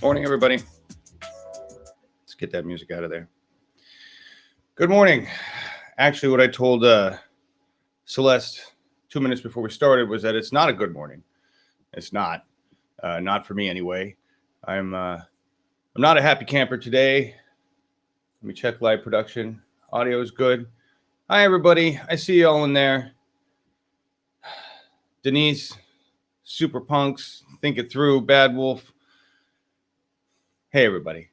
Morning, everybody. Let's get that music out of there. Good morning. Actually, what I told Celeste 2 minutes before we started was that it's not a good morning. It's not for me anyway. I'm not a happy camper today. Let me check live production. Audio is good. Hi, everybody. I see you all in there. Denise, Super Punks, Think It Through, Bad Wolf. Hey, everybody.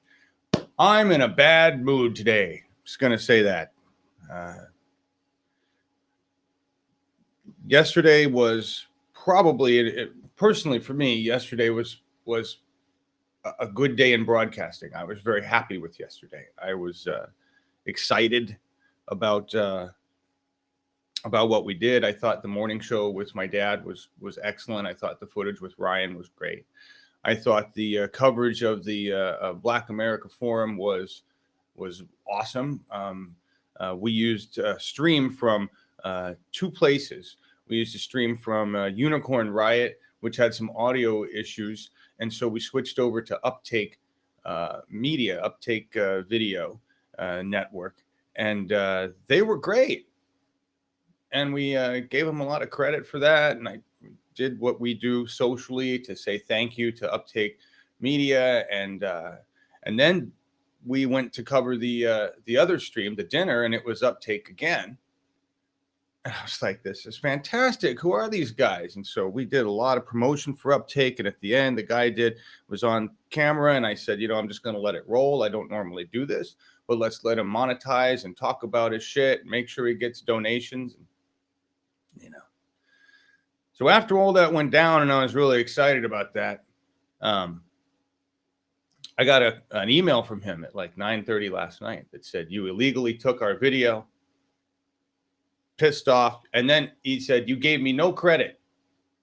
I'm in a bad mood today. Just going to say that. Yesterday was probably, personally for me, yesterday was a good day in broadcasting. I was very happy with yesterday. I was excited about what we did. I thought the morning show with my dad was excellent. I thought the footage with Ryan was great. I thought the coverage of the Black America Forum was awesome. We used a stream from two places. We used a stream from Unicorn Riot, which had some audio issues, and so we switched over to Uptake Video Network, and they were great. And we gave them a lot of credit for that, and I did what we do socially to say thank you to Uptake Media, and then we went to cover the other stream, the dinner, and it was Uptake again. And I was like, this is fantastic. Who are these guys? And so we did a lot of promotion for Uptake. And at the end, the guy was on camera. And I said, I'm just going to let it roll. I don't normally do this, but let's let him monetize and talk about his shit and make sure he gets donations. So after all that went down, and I was really excited about that, I got an email from him at like 9:30 last night that said, you illegally took our video. Pissed off. And then he said, you gave me no credit.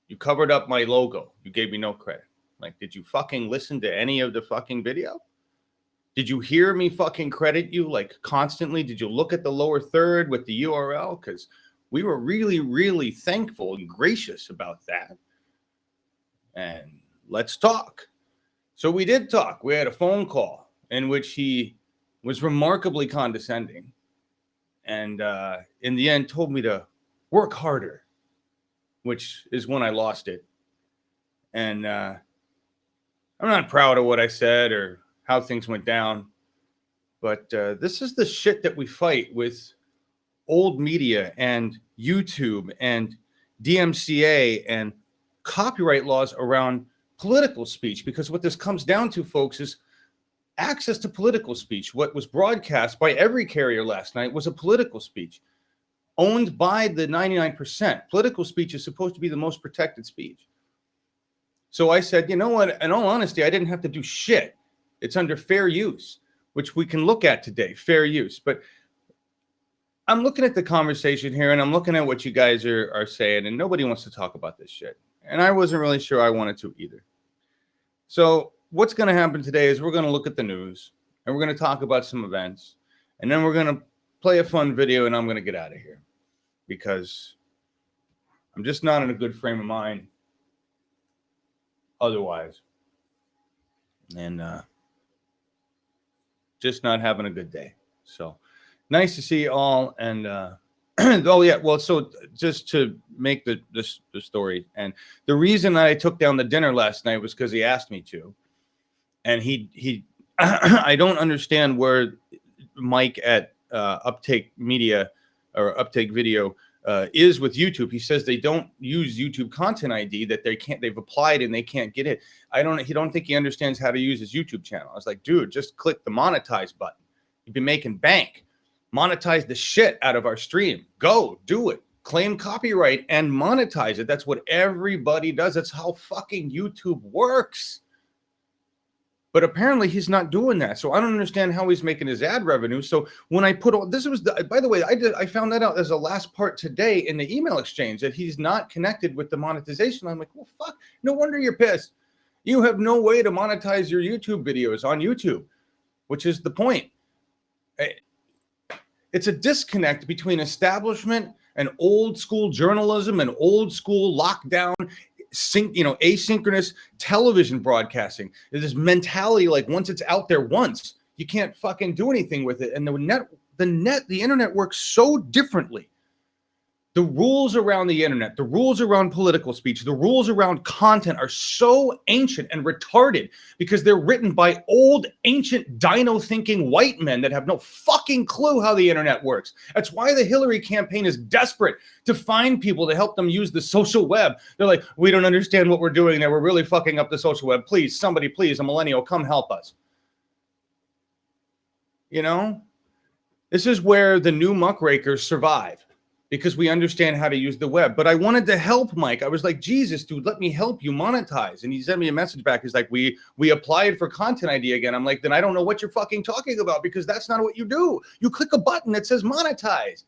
You covered up my logo. You gave me no credit. Like, did you fucking listen to any of the fucking video? Did you hear me fucking credit you like constantly? Did you look at the lower third with the URL? Because we were really, really thankful and gracious about that. And let's talk. So we did talk. We had a phone call in which he was remarkably condescending. And in the end, told me to work harder, which is when I lost it. And I'm not proud of what I said or how things went down. But this is the shit that we fight with old media and YouTube and DMCA and copyright laws around political speech. Because what this comes down to, folks, is access to political speech. What was broadcast by every carrier last night was a political speech owned by the 99%. Political speech is supposed to be the most protected speech. So I said, you know what? In all honesty, I didn't have to do shit. It's under fair use, which we can look at today, fair use. But I'm looking at the conversation here, and I'm looking at what you guys are saying, and nobody wants to talk about this shit. And I wasn't really sure I wanted to either. So what's going to happen today is we're going to look at the news, and we're going to talk about some events, and then we're going to play a fun video, and I'm going to get out of here because I'm just not in a good frame of mind otherwise, and just not having a good day. So nice to see you all. And oh yeah, well, so just to make the story, and the reason I took down the dinner last night was because he asked me to. And he I don't understand where Mike at Uptake Media or Uptake Video is with YouTube. He says they don't use YouTube Content ID, that they've applied and they can't get it. He don't think he understands how to use his YouTube channel. I was like, dude, just click the monetize button. You've been making bank. Monetize the shit out of our stream. Go do it. Claim copyright and monetize it. That's what everybody does. That's how fucking YouTube works. But apparently he's not doing that. So I don't understand how he's making his ad revenue. So when I put all this was, by the way, I found that out as a last part today in the email exchange that he's not connected with the monetization. I'm like, well, fuck, no wonder you're pissed. You have no way to monetize your YouTube videos on YouTube, which is the point. It's a disconnect between establishment and old school journalism and old school lockdown. asynchronous television broadcasting. There's this mentality like once it's out there once, you can't fucking do anything with it. And the internet works so differently. The rules around the internet, the rules around political speech, the rules around content are so ancient and retarded because they're written by old, ancient, dino-thinking white men that have no fucking clue how the internet works. That's why the Hillary campaign is desperate to find people to help them use the social web. They're like, we don't understand what we're doing there. We're really fucking up the social web. Please, somebody, please, a millennial, come help us. You know? This is where the new muckrakers survive. Because we understand how to use the web. But I wanted to help Mike. I was like, Jesus, dude, let me help you monetize. And he sent me a message back. He's like, we applied for Content ID again. I'm like, then I don't know what you're fucking talking about because that's not what you do. You click a button that says monetize.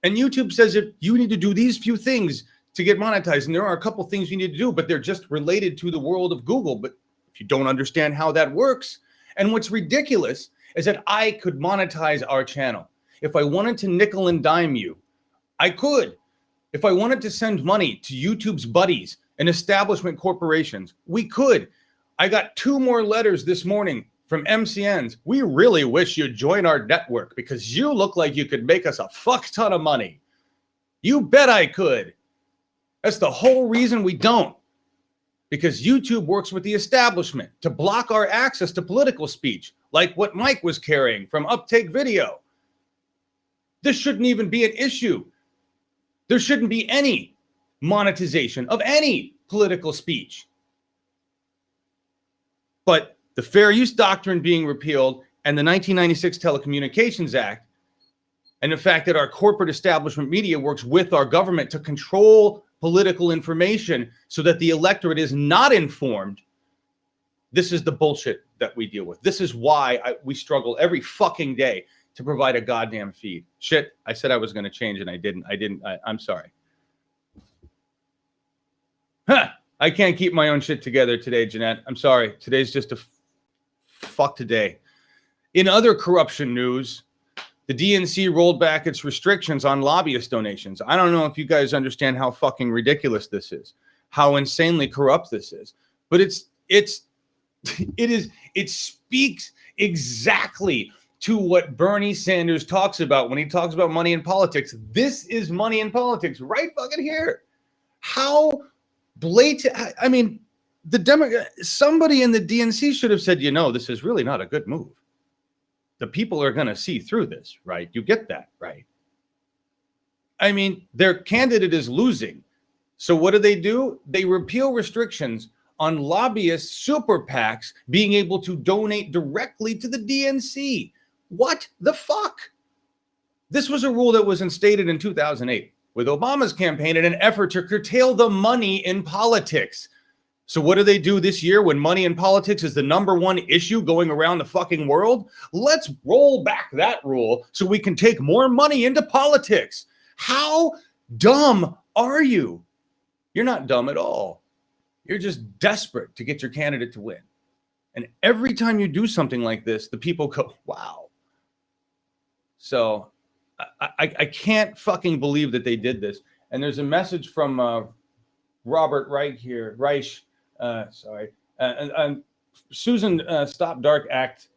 And YouTube says if you need to do these few things to get monetized. And there are a couple things you need to do, but they're just related to the world of Google. But if you don't understand how that works, and what's ridiculous is that I could monetize our channel. If I wanted to nickel and dime you, I could. If I wanted to send money to YouTube's buddies and establishment corporations, we could. I got 2 more letters this morning from MCNs. We really wish you'd join our network because you look like you could make us a fuck ton of money. You bet I could. That's the whole reason we don't. Because YouTube works with the establishment to block our access to political speech, like what Mike was carrying from Uptake Video. This shouldn't even be an issue. There shouldn't be any monetization of any political speech. But the Fair Use Doctrine being repealed and the 1996 Telecommunications Act and the fact that our corporate establishment media works with our government to control political information so that the electorate is not informed, this is the bullshit that we deal with. This is why we struggle every fucking day to provide a goddamn feed. Shit, I said I was going to change and I didn't. I'm sorry. Huh. I can't keep my own shit together today, Jeanette. I'm sorry. Today's just a fuck today. In other corruption news, the DNC rolled back its restrictions on lobbyist donations. I don't know if you guys understand how fucking ridiculous this is, how insanely corrupt this is, but it speaks exactly to what Bernie Sanders talks about when he talks about money in politics. This is money in politics right fucking here. How blatant. I mean, somebody in the DNC should have said, this is really not a good move. The people are going to see through this, right? You get that, right? I mean, their candidate is losing. So what do? They repeal restrictions on lobbyist super PACs being able to donate directly to the DNC. What the fuck? This was a rule that was instated in 2008 with Obama's campaign in an effort to curtail the money in politics. So what do they do this year when money in politics is the number one issue going around the fucking world? Let's roll back that rule so we can take more money into politics. How dumb are you? You're not dumb at all. You're just desperate to get your candidate to win. And every time you do something like this, the people go, wow. So I can't fucking believe that they did this. And there's a message from Robert Reich here. Susan Stop Dark Act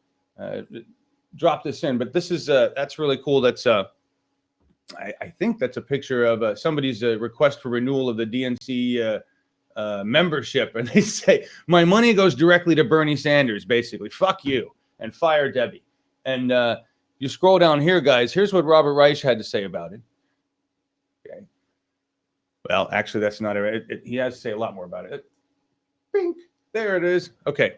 dropped this in, but this is that's really cool. That's I think that's a picture of somebody's request for renewal of the DNC membership, and they say my money goes directly to Bernie Sanders. Basically, fuck you and fire Debbie. And you scroll down here, guys. Here's what Robert Reich had to say about it. Okay. Well, actually, that's not it. He has to say a lot more about it. Bink. There it is. Okay.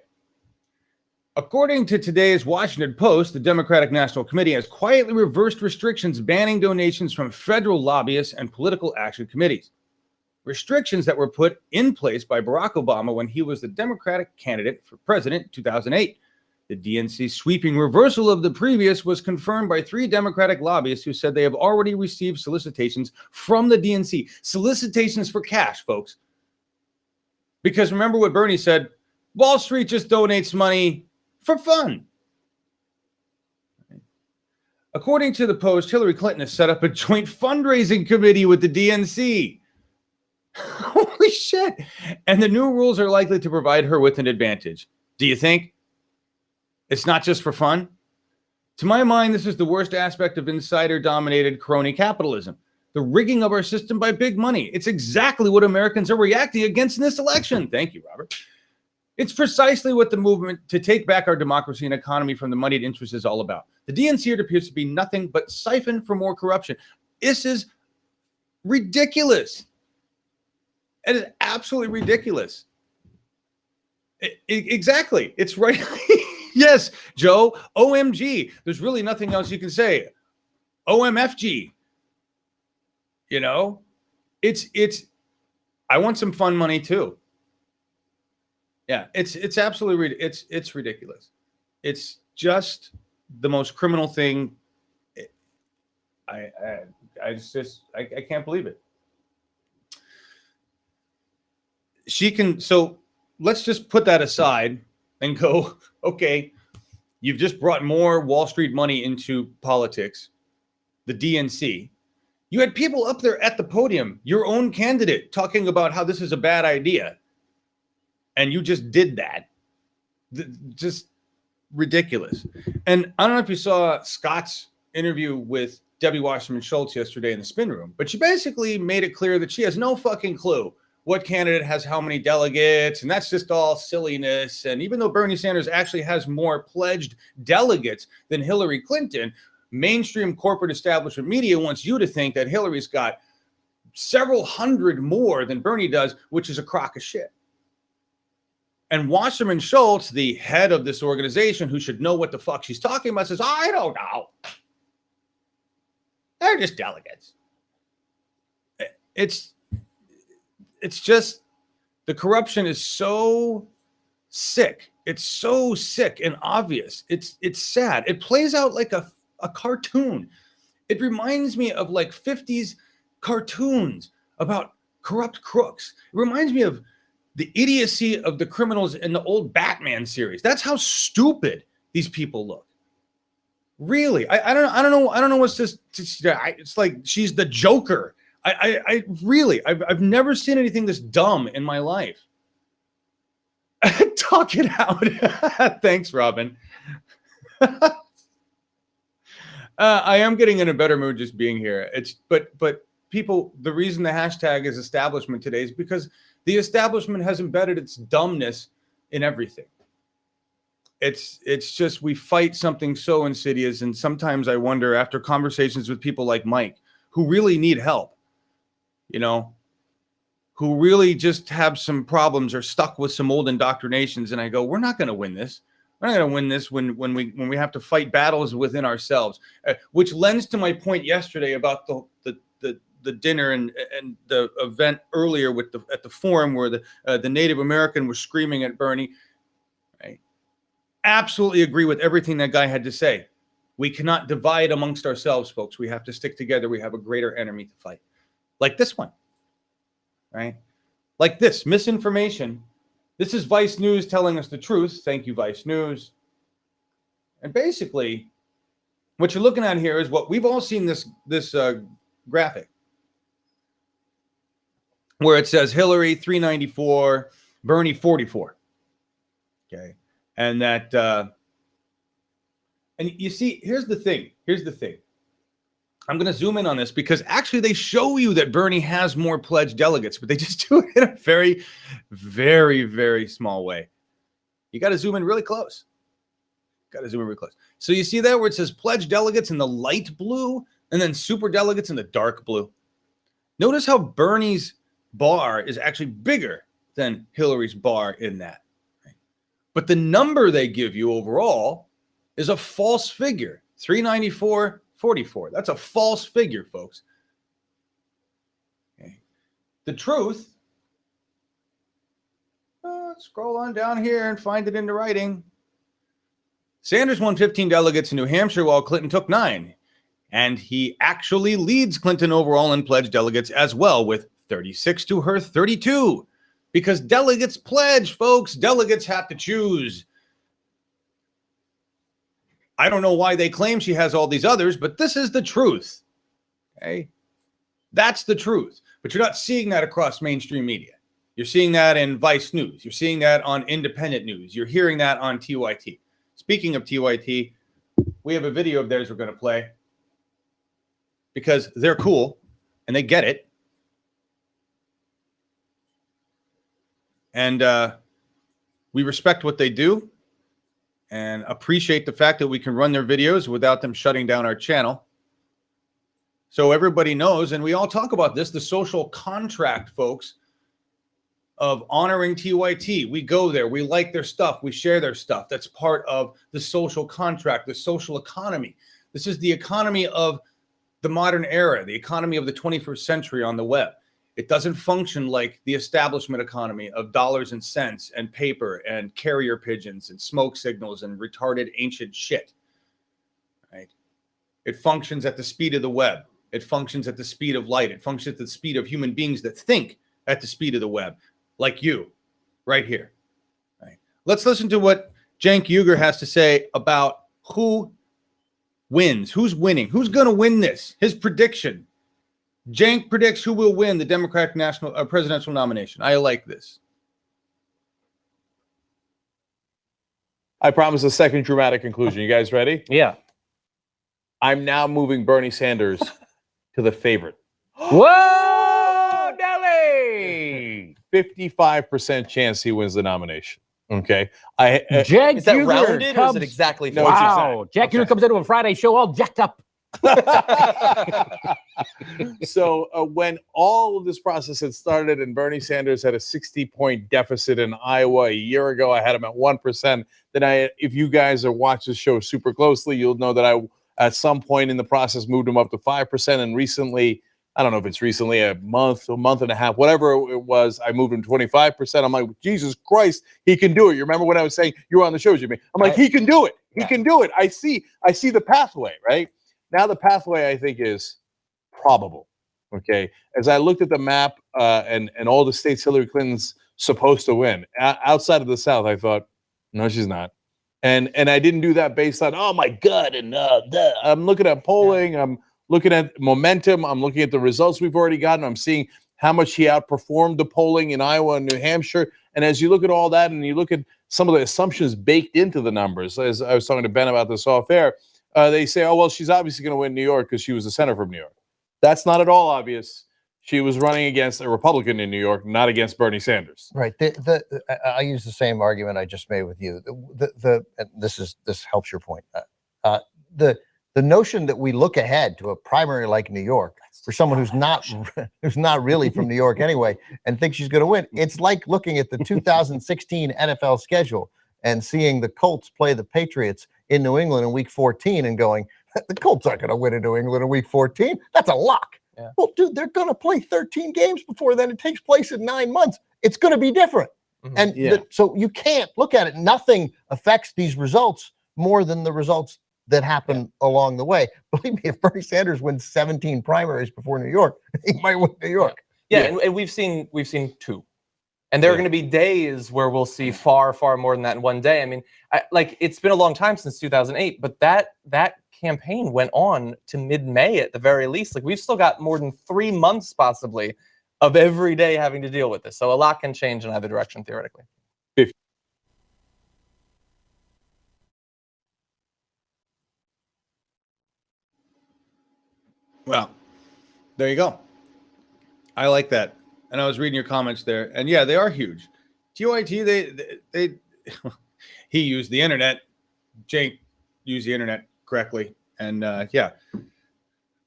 According to today's Washington Post, the Democratic National Committee has quietly reversed restrictions banning donations from federal lobbyists and political action committees. Restrictions that were put in place by Barack Obama when he was the Democratic candidate for president in 2008. The DNC's sweeping reversal of the previous was confirmed by 3 Democratic lobbyists who said they have already received solicitations from the DNC. Solicitations for cash, folks. Because remember what Bernie said, Wall Street just donates money for fun. According to the Post, Hillary Clinton has set up a joint fundraising committee with the DNC. Holy shit. And the new rules are likely to provide her with an advantage. Do you think? It's not just for fun? To my mind, this is the worst aspect of insider-dominated crony capitalism. The rigging of our system by big money. It's exactly what Americans are reacting against in this election. Thank you, Robert. It's precisely what the movement to take back our democracy and economy from the moneyed interests is all about. The DNC, it appears to be nothing but siphon for more corruption. This is ridiculous. It is absolutely ridiculous. Exactly. It's right. Yes, Joe, OMG. There's really nothing else you can say. OMFG. You know, I want some fun money too. Yeah, it's absolutely, it's ridiculous. It's just the most criminal thing. I can't believe it. So let's just put that aside and go, okay, you've just brought more Wall Street money into politics, the DNC. You had people up there at the podium, your own candidate, talking about how this is a bad idea. And you just did that. Just ridiculous. And I don't know if you saw Scott's interview with Debbie Wasserman Schultz yesterday in the spin room, but she basically made it clear that she has no fucking clue what candidate has how many delegates, and that's just all silliness. And even though Bernie Sanders actually has more pledged delegates than Hillary Clinton, mainstream corporate establishment media wants you to think that Hillary's got several hundred more than Bernie does, which is a crock of shit. And Wasserman Schultz, the head of this organization who should know what the fuck she's talking about, says, I don't know. They're just delegates. It's just, the corruption is so sick. It's so sick and obvious. It's sad. It plays out like a cartoon. It reminds me of like 50s cartoons about corrupt crooks. It reminds me of the idiocy of the criminals in the old Batman series. That's how stupid these people look. Really, I don't know what's this. It's like she's the Joker. I've never seen anything this dumb in my life. Talk it out. Thanks, Robin. I am getting in a better mood just being here. But people, the reason the hashtag is establishment today is because the establishment has embedded its dumbness in everything. It's just, we fight something so insidious. And sometimes I wonder, after conversations with people like Mike, who really need help, you know, who really just have some problems or stuck with some old indoctrinations. And I go, we're not going to win this. We're not going to win this when we have to fight battles within ourselves, which lends to my point yesterday about the dinner and the event earlier at the forum where the Native American was screaming at Bernie. Right? Absolutely agree with everything that guy had to say. We cannot divide amongst ourselves, folks. We have to stick together. We have a greater enemy to fight, like this one, right? Like this misinformation. This is Vice News telling us the truth. Thank you, Vice News. And basically, what you're looking at here is what we've all seen, this graphic where it says Hillary 394, Bernie 44. Okay. And that, and you see, here's the thing. I'm going to zoom in on this because actually they show you that Bernie has more pledged delegates, but they just do it in a very, very, very small way. You got to zoom in really close. So you see that where it says pledged delegates in the light blue and then super delegates in the dark blue. Notice how Bernie's bar is actually bigger than Hillary's bar in that. Right? But the number they give you overall is a false figure, 394-44. That's a false figure, folks. Okay. The truth, scroll on down here and find it in the writing. Sanders won 15 delegates in New Hampshire while Clinton took 9. And he actually leads Clinton overall in pledged delegates as well, with 36 to her 32. Because delegates pledge, folks. Delegates have to choose. I don't know why they claim she has all these others, but this is the truth. Okay? That's the truth. But you're not seeing that across mainstream media. You're seeing that in Vice News. You're seeing that on independent news. You're hearing that on TYT. Speaking of TYT, we have a video of theirs we're going to play because they're cool and they get it. And we respect what they do and appreciate the fact that we can run their videos without them shutting down our channel. So everybody knows, and we all talk about this, the social contract, folks, of honoring TYT. We go there, we like their stuff, we share their stuff. That's part of the social contract, the social economy. This is the economy of the modern era, the economy of the 21st century on the web. It doesn't function like the establishment economy of dollars and cents and paper and carrier pigeons and smoke signals and retarded ancient shit. Right? It functions at the speed of the web. It functions at the speed of light. It functions at the speed of human beings that think at the speed of the web, like you, right here. Right? Let's listen to what Cenk Uygur has to say about who wins, who's winning, who's going to win this. His prediction. Cenk predicts who will win the Democratic presidential nomination. I like this. I promise a second dramatic conclusion. You guys ready? Yeah. I'm now moving Bernie Sanders to the favorite. Whoa, Nelly! 55% chance he wins the nomination. Okay. Jack Is that Uygur rounded or is comes, it exactly? No, it's wow. exact. Jack Uygur Okay. comes into a Friday show all jacked up. So when all of this process had started and Bernie Sanders had a 60-point deficit in Iowa a year ago, I had him at 1%. Then if you guys are watching the show super closely, you'll know that I, at some point in the process, moved him up to 5%. And recently, I don't know if it's recently, a month and a half, whatever it was, I moved him 25%. I'm like, Jesus Christ, he can do it. You remember when I was saying you were on the show, Jimmy? I'm like, he can do it. He can do it. I see the pathway, right? Now the pathway, I think, is probable. Okay. As I looked at the map and all the states Hillary Clinton's supposed to win, outside of the South, I thought, no, she's not. And I didn't do that based on, oh my God, and I'm looking at polling, I'm looking at momentum, I'm looking at the results we've already gotten, I'm seeing how much he outperformed the polling in Iowa and New Hampshire. And as you look at all that and you look at some of the assumptions baked into the numbers, as I was talking to Ben about this off air, they say, oh, well, she's obviously going to win New York because she was a senator from New York. That's not at all obvious. She was running against a Republican in New York, not against Bernie Sanders. Right. I use the same argument I just made with you. This helps your point. The notion that we look ahead to a primary like New York for someone who's not really from New York anyway and thinks she's going to win. It's like looking at the 2016 NFL schedule and seeing the Colts play the Patriots in New England in week 14 and going, the Colts aren't going to win in New England in week 14. That's a lock. Yeah. Well, dude, they're going to play 13 games before then. It takes place in 9 months. It's going to be different. Mm-hmm. And so you can't look at it. Nothing affects these results more than the results that happen along the way. Believe me, if Bernie Sanders wins 17 primaries before New York, he might win New York. Yeah. And we've seen 2. And there are going to be days where we'll see far, far more than that in one day. I mean, it's been a long time since 2008, but that campaign went on to mid-May at the very least. Like, we've still got more than 3 months possibly of every day having to deal with this. So a lot can change in either direction theoretically. Well, there you go. I like that. And I was reading your comments there. And yeah, they are huge. TYT, they he used the internet. Cenk used the internet correctly. And yeah,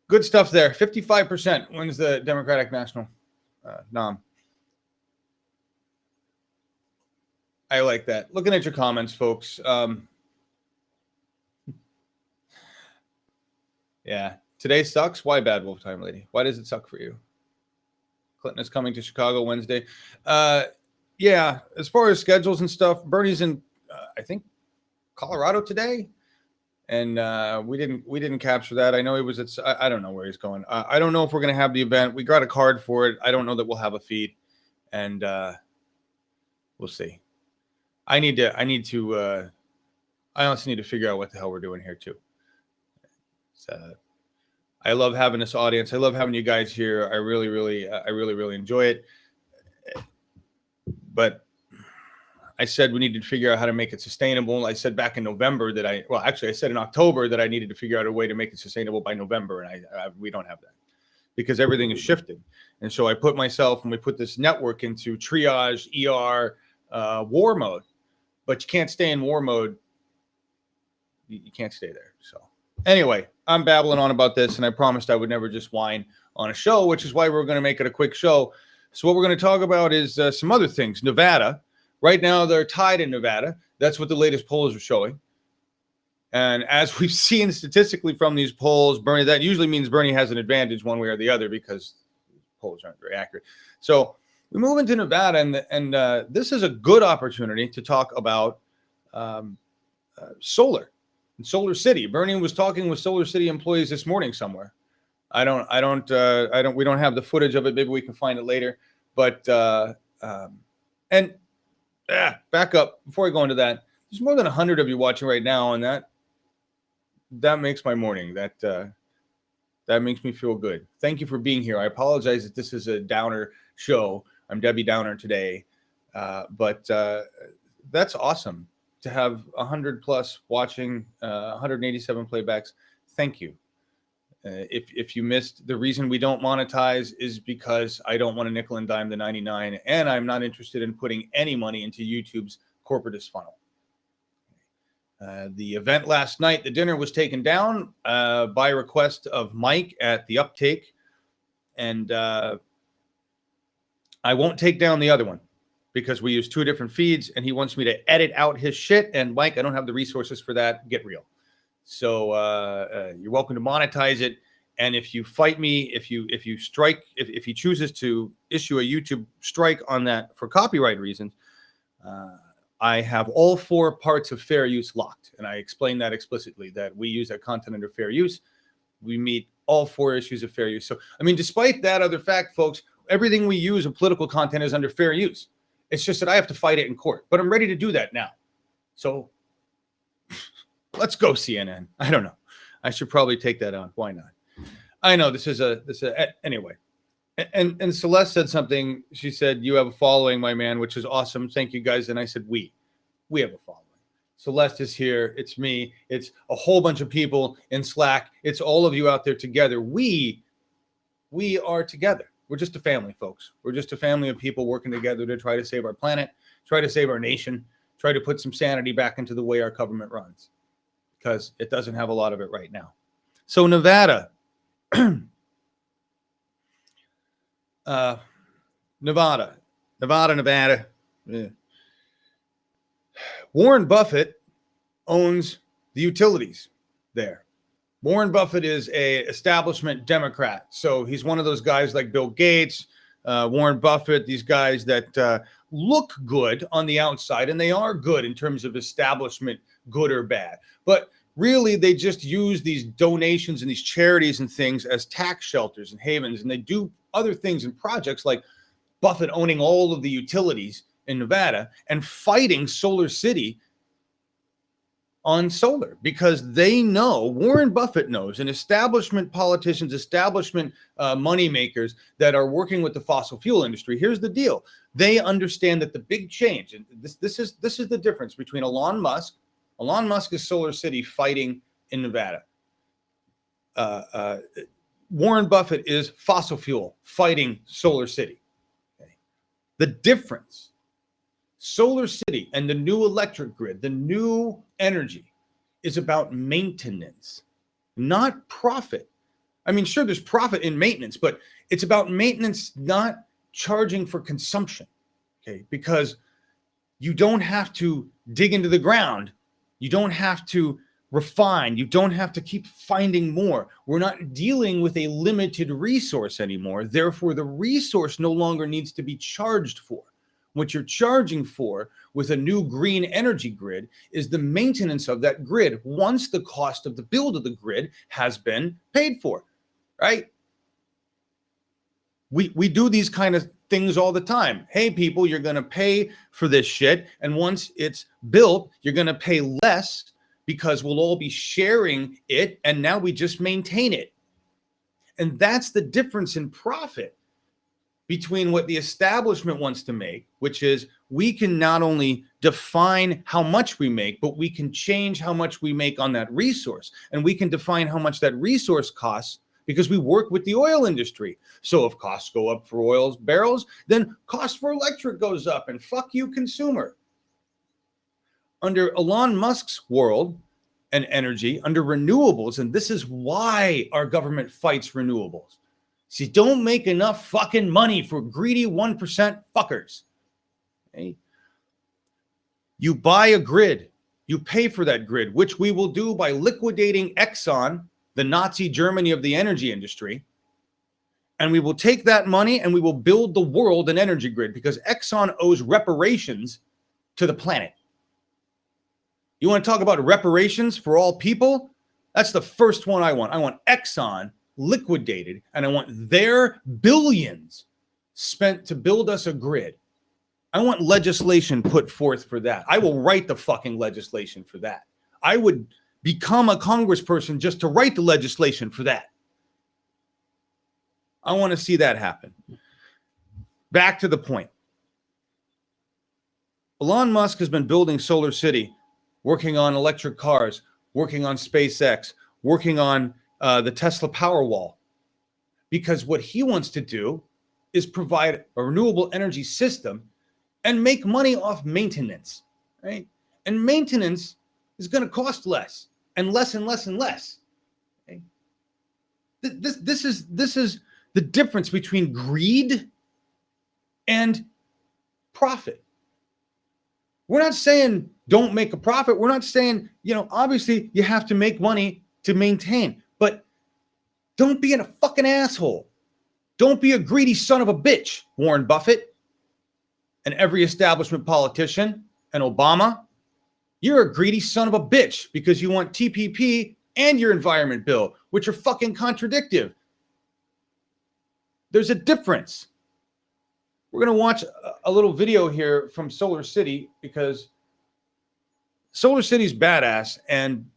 good stuff there. 55% wins the Democratic National nom. I like that. Looking at your comments, folks. Yeah. Today sucks. Why, Bad Wolf Time Lady? Why does it suck for you? Clinton is coming to Chicago Wednesday. Yeah, as far as schedules and stuff, Bernie's in, I think, Colorado today, and we didn't capture that. I know he was at. I don't know where he's going. I don't know if we're going to have the event. We got a card for it. I don't know that we'll have a feed, and we'll see. I honestly need to figure out what the hell we're doing here too. So, I love having this audience. I love having you guys here. I really enjoy it. but I said we needed to figure out how to make it sustainable. I said back in November that I said in October that I needed to figure out a way to make it sustainable by November, and we don't have that because everything is shifting. And so I put myself and we put this network into triage, ER, war mode, but you can't stay in war mode. You can't stay there. So anyway, I'm babbling on about this, and I promised I would never just whine on a show, which is why we're going to make it a quick show. So what we're going to talk about is some other things. Nevada. Right now, they're tied in Nevada. That's what the latest polls are showing. And as we've seen statistically from these polls, Bernie, that usually means Bernie has an advantage one way or the other because polls aren't very accurate. So we move into Nevada, and this is a good opportunity to talk about solar and Solar City. Bernie was talking with Solar City employees this morning somewhere. We don't have the footage of it. Maybe we can find it later. But back up before I go into that. There's more than 100 of you watching right now, and that makes my morning. That makes me feel good. Thank you for being here. I apologize that this is a downer show. I'm Debbie Downer today, but that's awesome to have 100 plus watching, 187 playbacks. Thank you. If you missed, the reason we don't monetize is because I don't want to nickel and dime the 99, and I'm not interested in putting any money into YouTube's corporatist funnel. The event last night, the dinner was taken down by request of Mike at the Uptake, and I won't take down the other one because we use two different feeds, and he wants me to edit out his shit, and Mike, I don't have the resources for that. Get real. So you're welcome to monetize it. And if you fight me, if he chooses to issue a YouTube strike on that for copyright reasons, I have all 4 parts of fair use locked. And I explained that explicitly, that we use that content under fair use. We meet all 4 issues of fair use. So, I mean, despite that other fact, folks, everything we use of political content is under fair use. It's just that I have to fight it in court, but I'm ready to do that now. So let's go, CNN. I don't know. I should probably take that on. Why not? I know this is anyway. And Celeste said something. She said, "You have a following, my man," which is awesome. Thank you, guys. And I said, we have a following. Celeste is here. It's me. It's a whole bunch of people in Slack. It's all of you out there together. We are together. We're just a family, folks. We're just a family of people working together to try to save our planet, try to save our nation, try to put some sanity back into the way our government runs, because it doesn't have a lot of it right now. So Nevada. Nevada. Yeah. Warren Buffett owns the utilities there. Warren Buffett is a establishment Democrat. So he's one of those guys like Bill Gates, Warren Buffett, these guys that look good on the outside, and they are good in terms of establishment, good or bad. But really, they just use these donations and these charities and things as tax shelters and havens, and they do other things and projects like Buffett owning all of the utilities in Nevada and fighting Solar City on solar, because they know, Warren Buffett knows, and establishment politicians, establishment money makers that are working with the fossil fuel industry. Here's the deal. They understand that the big change, and this is the difference between Elon Musk is Solar City fighting in Nevada. Warren Buffett is fossil fuel fighting Solar City. Okay. The difference, Solar City and the new electric grid, the new energy, is about maintenance, not profit. I mean, sure, there's profit in maintenance, but it's about maintenance, not charging for consumption. Okay, because you don't have to dig into the ground. You don't have to refine. You don't have to keep finding more. We're not dealing with a limited resource anymore. Therefore, the resource no longer needs to be charged for. What you're charging for with a new green energy grid is the maintenance of that grid once the cost of the build of the grid has been paid for, right? We do these kind of things all the time. Hey, people, you're going to pay for this shit. And once it's built, you're going to pay less because we'll all be sharing it. And now we just maintain it. And that's the difference in profit between what the establishment wants to make, which is we can not only define how much we make, but we can change how much we make on that resource. And we can define how much that resource costs because we work with the oil industry. So if costs go up for oil barrels, then cost for electric goes up, and fuck you, consumer. Under Elon Musk's world and energy, under renewables, and this is why our government fights renewables. See, don't make enough fucking money for greedy 1% fuckers. Okay? You buy a grid, you pay for that grid, which we will do by liquidating Exxon, the Nazi Germany of the energy industry. And we will take that money and we will build the world an energy grid because Exxon owes reparations to the planet. You want to talk about reparations for all people? That's the first one I want. I want Exxon liquidated, and I want their billions spent to build us a grid. I want legislation put forth for that. I will write the fucking legislation for that. I would become a congressperson just to write the legislation for that. I want to see that happen. Back to the point. Elon Musk has been building Solar City, working on electric cars, working on SpaceX, working on the Tesla Powerwall, because what he wants to do is provide a renewable energy system and make money off maintenance, right? And maintenance is going to cost less and less and less and less. Okay? This is the difference between greed and profit. We're not saying don't make a profit. We're not saying, obviously you have to make money to maintain, but don't be a fucking asshole. Don't be a greedy son of a bitch, Warren Buffett and every establishment politician and Obama. You're a greedy son of a bitch because you want TPP and your environment bill, which are fucking contradictive. There's a difference. We're going to watch a little video here from Solar City because Solar City's badass, and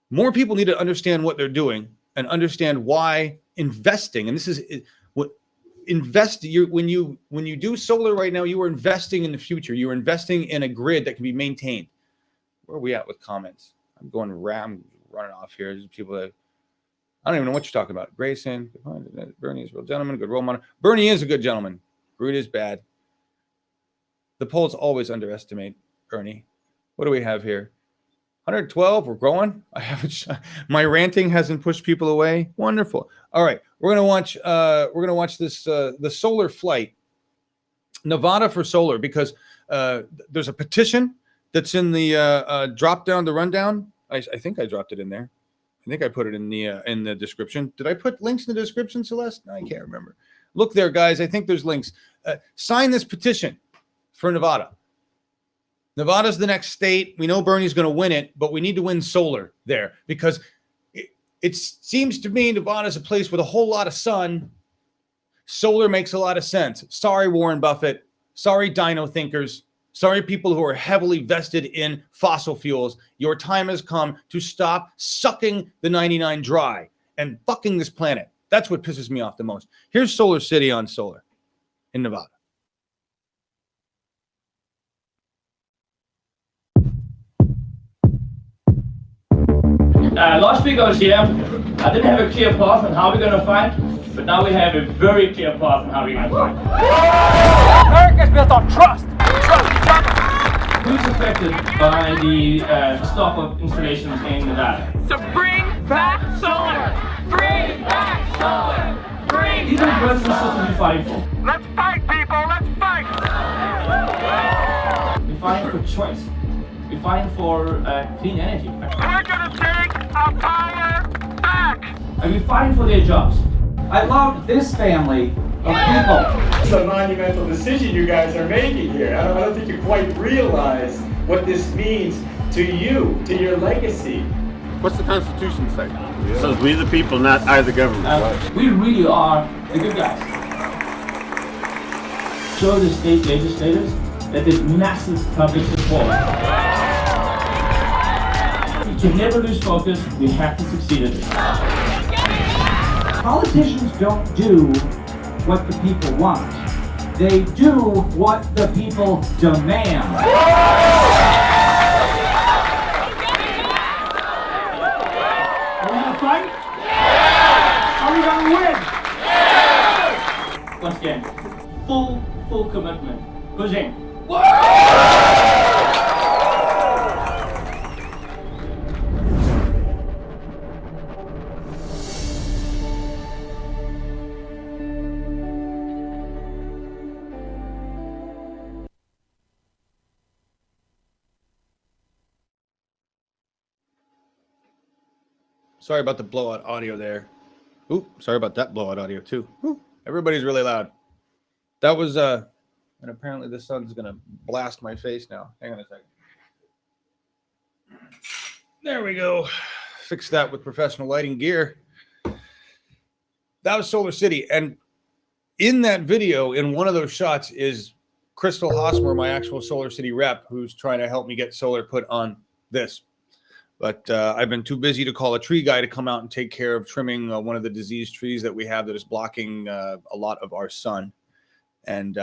more people need to understand what they're doing and understand why investing. And this is what when you do solar right now, you are investing in the future. You are investing in a grid that can be maintained. Where are we at with comments? I'm running off here. There's people that I don't even know what you're talking about. Grayson, Bernie is a real gentleman, good role model. Bernie is a good gentleman. Rude is bad. The polls always underestimate Bernie. What do we have here? 112. We're growing. My ranting hasn't pushed people away. Wonderful. All right, we're gonna watch this the solar flight, Nevada for solar, because there's a petition that's in the drop down, the rundown. I think I dropped it in there. I think I put it in the description. Did I put links in the description, Celeste? I can't remember. Look there, guys. I think there's links. Sign this petition for Nevada. Nevada's the next state. We know Bernie's going to win it, but we need to win solar there because it seems to me Nevada's a place with a whole lot of sun. Solar makes a lot of sense. Sorry, Warren Buffett. Sorry, dino thinkers. Sorry, people who are heavily vested in fossil fuels. Your time has come to stop sucking the 99 dry and fucking this planet. That's what pisses me off the most. Here's Solar City on solar in Nevada. Last week I was here, I didn't have a clear path on how we're going to fight, but now we have a very clear path on how we're going to fight. America's built on trust. Who's affected by the stop of installations in Nevada? So bring back solar! Bring back solar! Bring These are the systems we're fighting for. Let's fight, people! Let's fight! We're fighting for choice. We're fighting for clean energy. We're gonna take our power back! And we're fighting for their jobs. I love this family of people. It's a monumental decision you guys are making here. I don't think you quite realize what this means to you, to your legacy. What's the Constitution say? It says we the people, not I the government. We really are the good guys. Show the state legislators that there's massive public support. We can never lose focus. We have to succeed at this. Politicians don't do what the people want. They do what the people demand. Are we gonna fight? Are we gonna win? Once again, full commitment. Who's in? Sorry about the blowout audio there. Ooh, sorry about that blowout audio too. Ooh, everybody's really loud. That was and apparently the sun's gonna blast my face now. Hang on a second. There we go. Fix that with professional lighting gear. That was Solar City, and in that video, in one of those shots, is Crystal Hosmer, my actual Solar City rep, who's trying to help me get solar put on this. But I've been too busy to call a tree guy to come out and take care of trimming one of the diseased trees that we have that is blocking a lot of our sun. And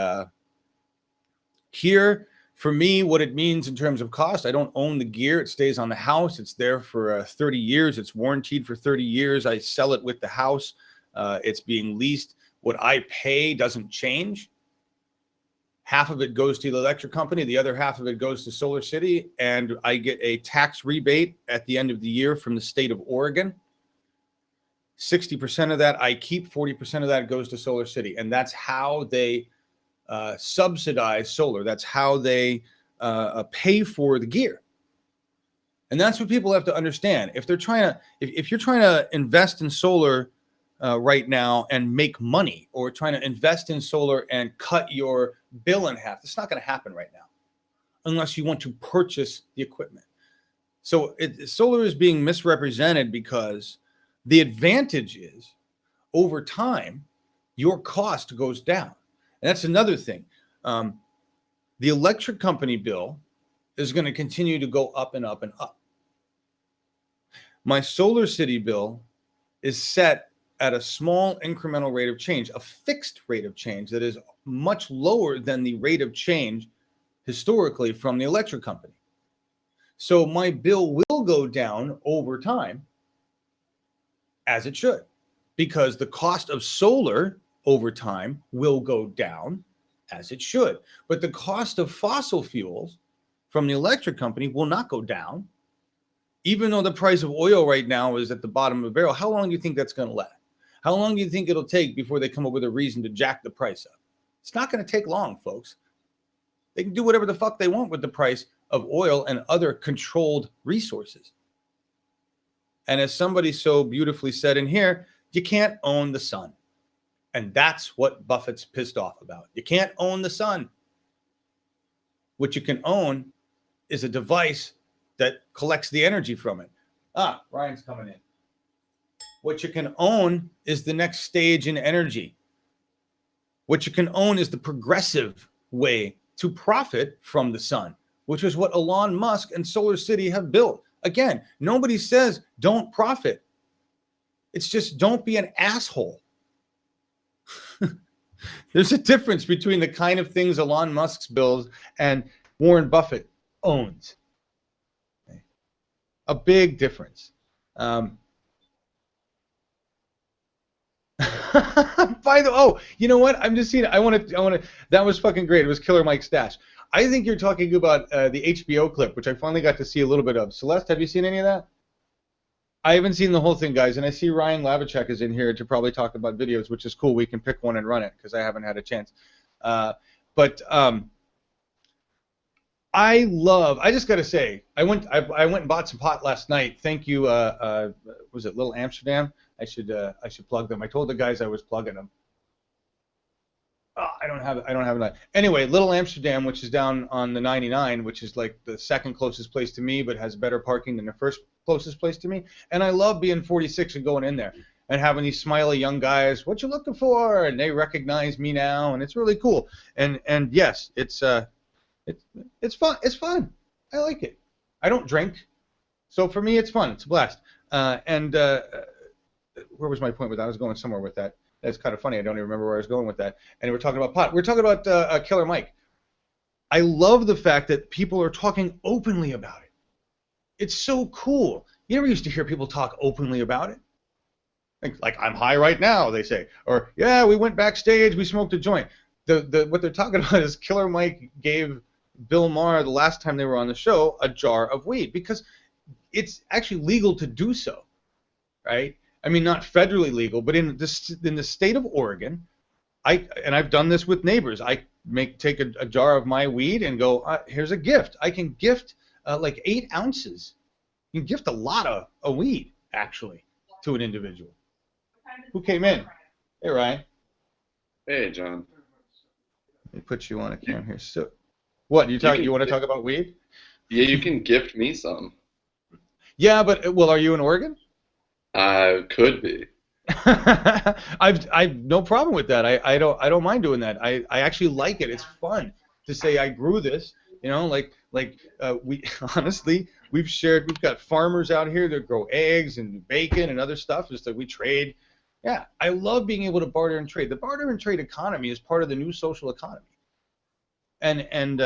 here, for me, what it means in terms of cost, I don't own the gear. It stays on the house. It's there for 30 years. It's warranted for 30 years. I sell it with the house. It's being leased. What I pay doesn't change. Half of it goes to the electric company. The other half of it goes to Solar City. And I get a tax rebate at the end of the year from the state of Oregon. 60% of that I keep, 40% of that goes to Solar City. And that's how they subsidize solar. That's how they pay for the gear. And that's what people have to understand. If they're trying to, if you're trying to invest in solar right now and make money, or trying to invest in solar and cut your bill in half, it's not going to happen right now unless you want to purchase the equipment. So solar is being misrepresented because the advantage is over time, your cost goes down. And that's another thing. The electric company bill is going to continue to go up and up and up. My Solar City bill is set at a small incremental rate of change, a fixed rate of change that is much lower than the rate of change historically from the electric company. So my bill will go down over time, as it should, because the cost of solar over time will go down, as it should. But the cost of fossil fuels from the electric company will not go down. Even though the price of oil right now is at the bottom of the barrel, how long do you think that's going to last? How long do you think it'll take before they come up with a reason to jack the price up? It's not going to take long, folks. They can do whatever the fuck they want with the price of oil and other controlled resources. And as somebody so beautifully said in here, you can't own the sun. And that's what Buffett's pissed off about. You can't own the sun. What you can own is a device that collects the energy from it. Ah, Ryan's coming in. What you can own is the next stage in energy. What you can own is the progressive way to profit from the sun, which is what Elon Musk and Solar City have built. Again, nobody says don't profit. It's just don't be an asshole. There's a difference between the kind of things Elon Musk builds and Warren Buffett owns. A big difference. By the you know what? I'm just seeing. I want to. That was fucking great. It was Killer Mike Stash. I think you're talking about the HBO clip, which I finally got to see a little bit of. Celeste, have you seen any of that? I haven't seen the whole thing, guys, and I see Ryan Lavachek is in here to probably talk about videos, which is cool. We can pick one and run it because I haven't had a chance. But I just got to say, I went and bought some pot last night. Thank you. Was it Little Amsterdam? I should plug them. I told the guys I was plugging them. Oh, I don't have it. Anyway, Little Amsterdam, which is down on the 99, which is like the second closest place to me, but has better parking than the first closest place to me. And I love being 46 and going in there and having these smiley young guys. What you looking for? And they recognize me now, and it's really cool. And yes, it's fun. It's fun. I like it. I don't drink, so for me, it's fun. It's a blast. Where was my point with that? I was going somewhere with that. That's kind of funny. I don't even remember where I was going with that. And we're talking about pot. We're talking about Killer Mike. I love the fact that people are talking openly about it. It's so cool. You never used to hear people talk openly about it. Like I'm high right now, they say. Or, yeah, we went backstage, we smoked a joint. What they're talking about is Killer Mike gave Bill Maher, the last time they were on the show, a jar of weed because it's actually legal to do so, right? I mean, not federally legal, but in the state of Oregon, I've done this with neighbors. I take a jar of my weed and go, here's a gift. I can gift like 8 ounces. You can gift a lot of weed, actually, to an individual. Who came in? Hey, Ryan. Hey, John. Let me put you on a camera here. So, what you want to talk about weed? Yeah, you can gift me some. Yeah, but well, are you in Oregon? Could be. I've no problem with that. I don't mind doing that. I actually like it. It's fun to say I grew this. You know, we honestly we've got farmers out here that grow eggs and bacon and other stuff. Just that we trade. Yeah, I love being able to barter and trade. The barter and trade economy is part of the new social economy. And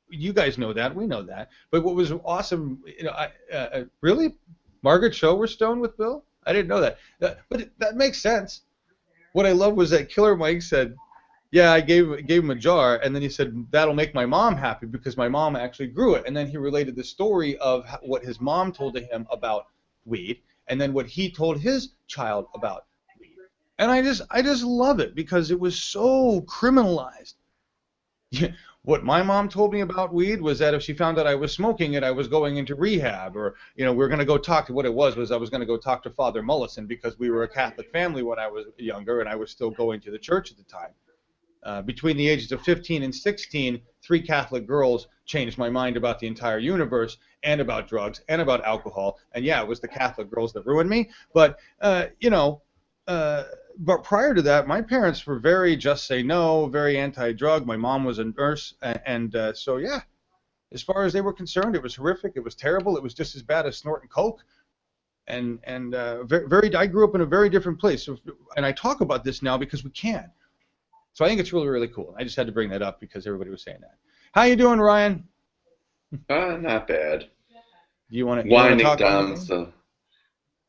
you guys know that. We know that. But what was awesome, you know, really, Margaret Cho were stoned with Bill? I didn't know that. But that makes sense. What I love was that Killer Mike said, yeah, I gave him a jar, and then he said, that'll make my mom happy because my mom actually grew it. And then he related the story of what his mom told to him about weed, and then what he told his child about weed. And I just love it because it was so criminalized. What my mom told me about weed was that if she found out I was smoking it, I was going into rehab, or we're going to go talk to. What it was I was going to go talk to Father Mullison because we were a Catholic family when I was younger, and I was still going to the church at the time. Between the ages of 15 and 16, 3 Catholic girls changed my mind about the entire universe and about drugs and about alcohol. And yeah, it was the Catholic girls that ruined me. But but prior to that, my parents were very just say no, very anti-drug. My mom was a nurse, and so yeah, as far as they were concerned, it was horrific. It was terrible. It was just as bad as snorting coke. And I grew up in a very different place. So, and I talk about this now because we can. So I think it's really, really cool. I just had to bring that up because everybody was saying that. How you doing, Ryan? Not bad. Do you want to winding talk down? So,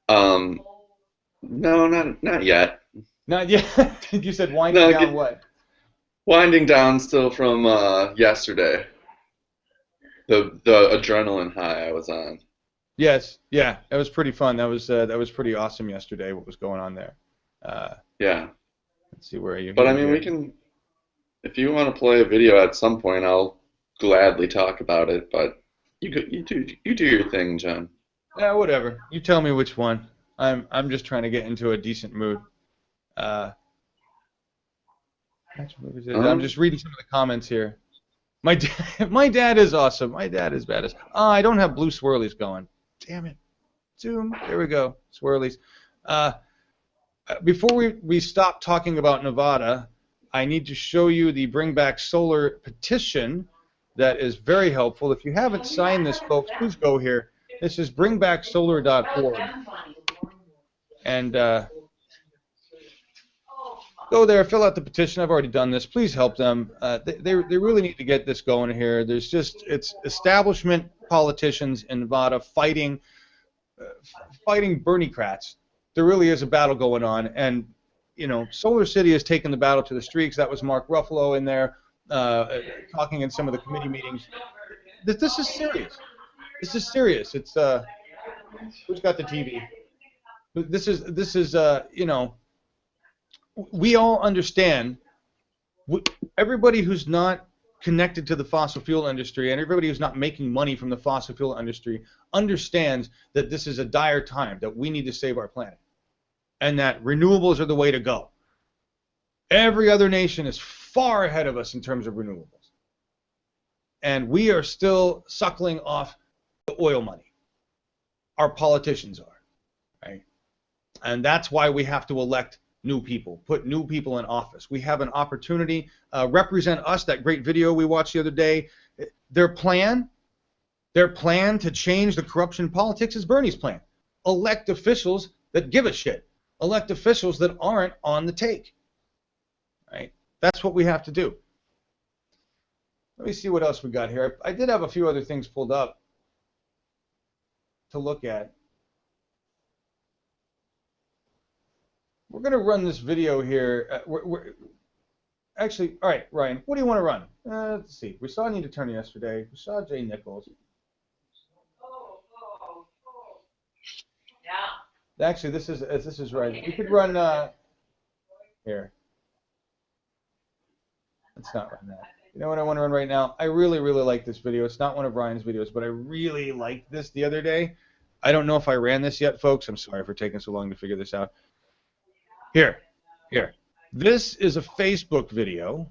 no, not yet. Not yet. You said winding down what? Winding down still from yesterday. The adrenaline high I was on. Yes, yeah, that was pretty fun. That was pretty awesome yesterday. What was going on there? Yeah. Let's see where are you. But I mean, we can. If you want to play a video at some point, I'll gladly talk about it. But you do your thing, John. Yeah, whatever. You tell me which one. I'm just trying to get into a decent mood. I'm just reading some of the comments here. My dad is awesome. My dad is badass. I don't have blue swirlies going. Damn it. Zoom. There we go. Swirlies. Before we stop talking about Nevada, I need to show you the Bring Back Solar petition that is very helpful. If you haven't signed this, folks, please go here. This is bringbacksolar.org. And go there, fill out the petition. I've already done this. Please help them. They really need to get this going here. It's establishment politicians in Nevada fighting Bernie-crats. There really is a battle going on, and Solar City has taken the battle to the streets. That was Mark Ruffalo in there talking in some of the committee meetings. This is serious. This is serious. It's who's got the TV? This is we all understand. Everybody who's not connected to the fossil fuel industry and everybody who's not making money from the fossil fuel industry understands that this is a dire time, that we need to save our planet, and that renewables are the way to go. Every other nation is far ahead of us in terms of renewables, and we are still suckling off the oil money. Our politicians are, right? And that's why we have to elect new people, put new people in office. We have an opportunity. Represent Us, that great video we watched the other day. Their plan to change the corruption politics is Bernie's plan. Elect officials that give a shit. elect officials that aren't on the take. Right? That's what we have to do. Let me see what else we got here. I did have a few other things pulled up to look at. We're going to run this video here. Actually, all right, Ryan, what do you want to run? Let's see. We saw Need Attorney yesterday. We saw Jay Nichols. Yeah. Actually, this is right. We could run here. Let's not run that. You know what I want to run right now? I really, really like this video. It's not one of Ryan's videos, but I really liked this the other day. I don't know if I ran this yet, folks. I'm sorry for taking so long to figure this out. Here. This is a Facebook video.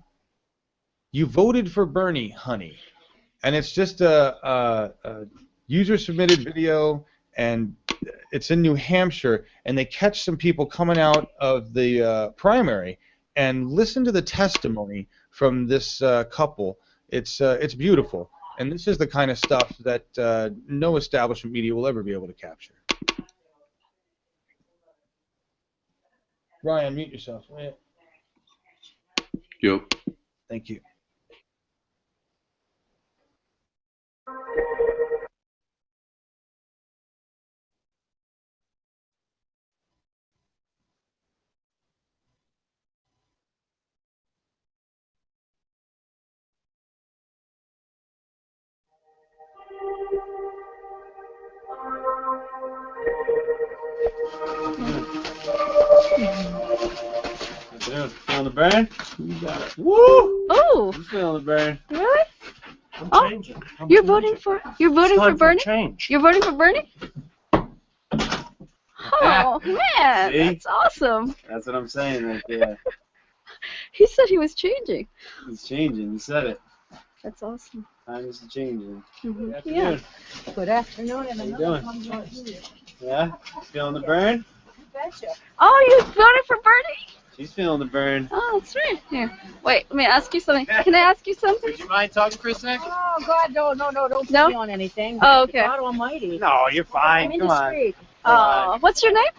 You voted for Bernie, honey. And it's just a user-submitted video, and it's in New Hampshire, and they catch some people coming out of the primary and listen to the testimony from this couple. It's beautiful, and this is the kind of stuff that no establishment media will ever be able to capture. Ryan, mute yourself. Yep. Thank you. Feeling the burn? You got it. Woo! Oh, I'm feeling the burn. really? I'm changing. You're voting for Bernie? Change. You're voting for Bernie? Oh man, See? that's awesome. That's what I'm saying right there. He said he was changing. It's changing. You said it. That's awesome. Time is changing. Mhm. Good Yeah. afternoon. Good afternoon. How you doing? Yeah? Feeling the burn? Oh, you voted for Bernie? She's feeling the burn. Oh, that's right. Here, wait. Let me ask you something. Can I ask you something? Would you mind talking for a sec? Oh God, no, don't put No? me on anything. Oh, okay. God Almighty. No, you're fine. I'm Come on. indiscreet. What's your name?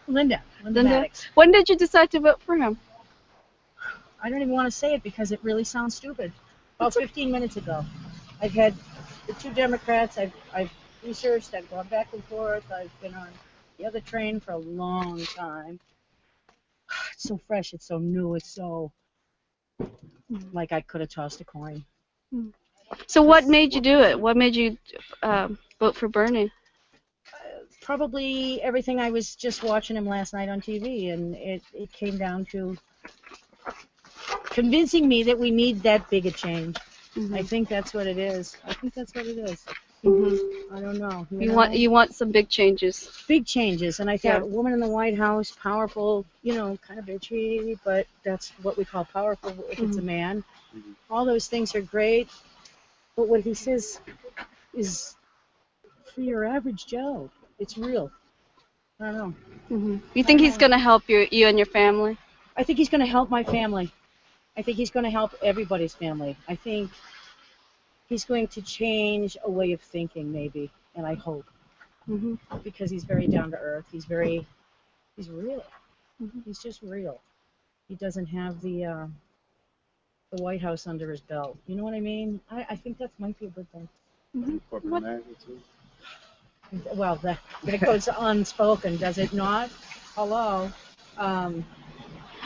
Linda Linda. Maddox. When did you decide to vote for him? I don't even want to say it because it really sounds stupid. About 15 minutes ago, I've had the two Democrats. I've researched. I've gone back and forth. I've been on the other train for a long time. It's so fresh. It's so new. It's so like I could have tossed a coin. So what made you do it? What made you vote for Bernie? Probably everything. I was just watching him last night on TV, and it came down to convincing me that we need that big a change. Mm-hmm. I think that's what it is. Mm-hmm. I don't know. You want some big changes. Big changes, and I thought Yeah. a woman in the White House, powerful, kind of bitchy, but that's what we call powerful if it's a man. All those things are great, but what he says is for your average Joe. It's real. I don't know. Mm-hmm. You think he's going to help you and your family? I think he's going to help my family. I think he's going to help everybody's family. I think he's going to change a way of thinking, maybe, and I hope, because he's very down to earth. He's real. He's just real. He doesn't have the White House under his belt. You know what I mean? I think that might be a good thing. Corporate America, too. Well, that goes unspoken, does it not? Hello.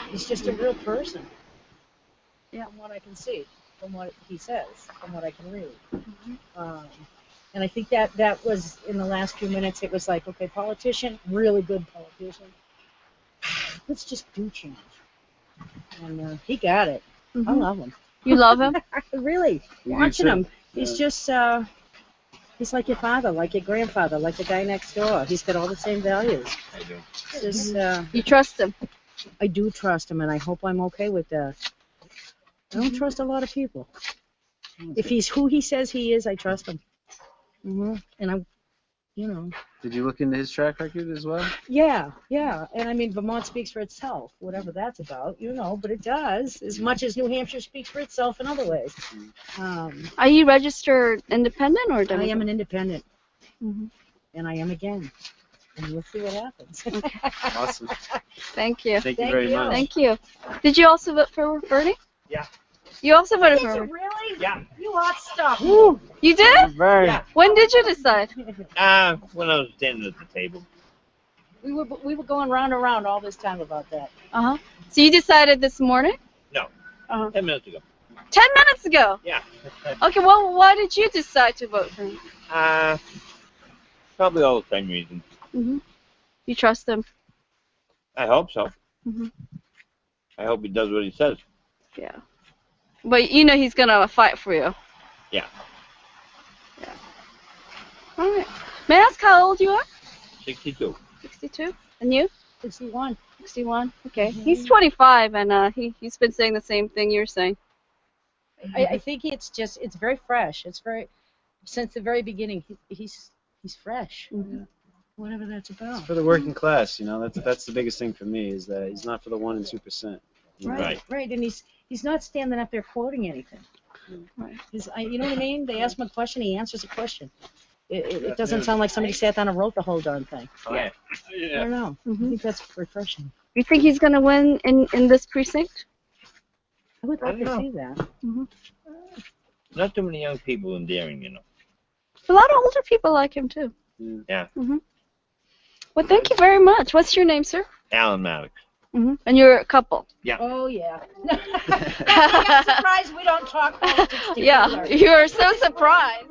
He's just a real person. Yeah. From what I can see, from what he says, from what I can read. And I think that was in the last few minutes. It was like, okay, politician, really good politician. Let's just do change. And he got it. I love him. You love him? Really. Watching him. He's just, he's like your father, like your grandfather, like the guy next door. He's got all the same values. I do. Just, you trust him? I do trust him, and I hope I'm okay with that. I don't trust a lot of people. If he's who he says he is, I trust him. And I, Did you look into his track record as well? Yeah. And I mean, Vermont speaks for itself, whatever that's about, but it does, as much as New Hampshire speaks for itself in other ways. Are you registered independent or Democrat? I am an independent, and I am again. and we'll see what happens. Awesome. Thank you. Thank you very much. Thank you. Did you also vote for Bernie? Yeah. You also voted Did for you Bernie? really? Yeah. You hot stuff. You did? Very. When did you decide? When I was standing at the table. We were going round and round all this time about that. Uh-huh. So you decided this morning? No. Uh-huh. 10 minutes ago. 10 minutes ago? Yeah. Okay, well, why did you decide to vote for him? Probably all the same reasons. Mm-hmm. You trust him? I hope so. Mm-hmm. I hope he does what he says. Yeah. But you know he's gonna fight for you. Yeah. Yeah. All right. May I ask how old you are? 62. 62. And you? 61. 61. Okay. He's 25, and he's been saying the same thing you're saying. I think it's very fresh. It's very, since the very beginning, he's fresh. Mm-hmm. Whatever that's about. It's for the working class, you know. That's the biggest thing for me is that he's not for the 1% and 2%. Right. And he's not standing up there quoting anything. Right. You know what I mean? They ask him a question, he answers a question. It doesn't sound like somebody sat down and wrote the whole darn thing. Yeah. I don't know. I think that's refreshing. You think he's gonna win in this precinct? I would like to know. see that. Mm-hmm. Not too many young people in Daring, you know. A lot of older people like him too. Yeah. Mm-hmm. Well, thank you very much. What's your name, sir? Alan Maddox. Mm-hmm. And you're a couple. Yeah. Oh, yeah. I'm surprised we don't talk politics together. Yeah, you are so surprised.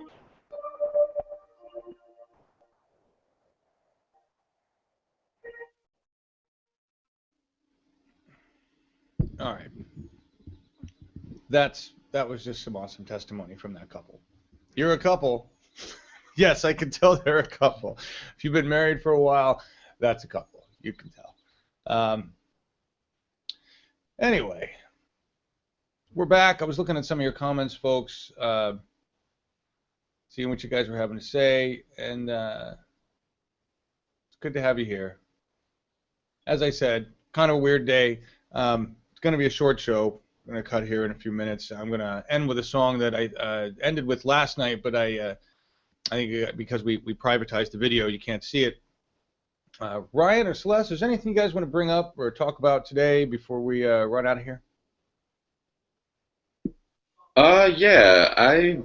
All right. That was just some awesome testimony from that couple. You're a couple. Yes, I can tell they're a couple. If you've been married for a while, that's a couple. You can tell. Anyway, we're back. I was looking at some of your comments, folks, seeing what you guys were having to say, and it's good to have you here. As I said, kind of a weird day. It's going to be a short show. I'm going to cut here in a few minutes. I'm going to end with a song that I ended with last night, but I think because we privatized the video, you can't see it. Ryan or Celeste, is there anything you guys want to bring up or talk about today before we run out of here? Yeah, I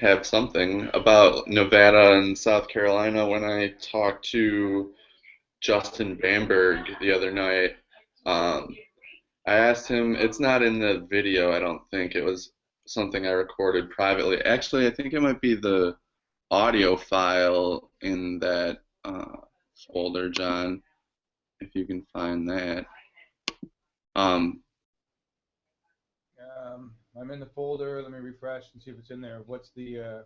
have something about Nevada and South Carolina. When I talked to Justin Bamberg the other night, I asked him, it's not in the video, I don't think. It was something I recorded privately. Actually, I think it might be the audio file in that folder, John, if you can find that. I'm in the folder. Let me refresh and see if it's in there. What's the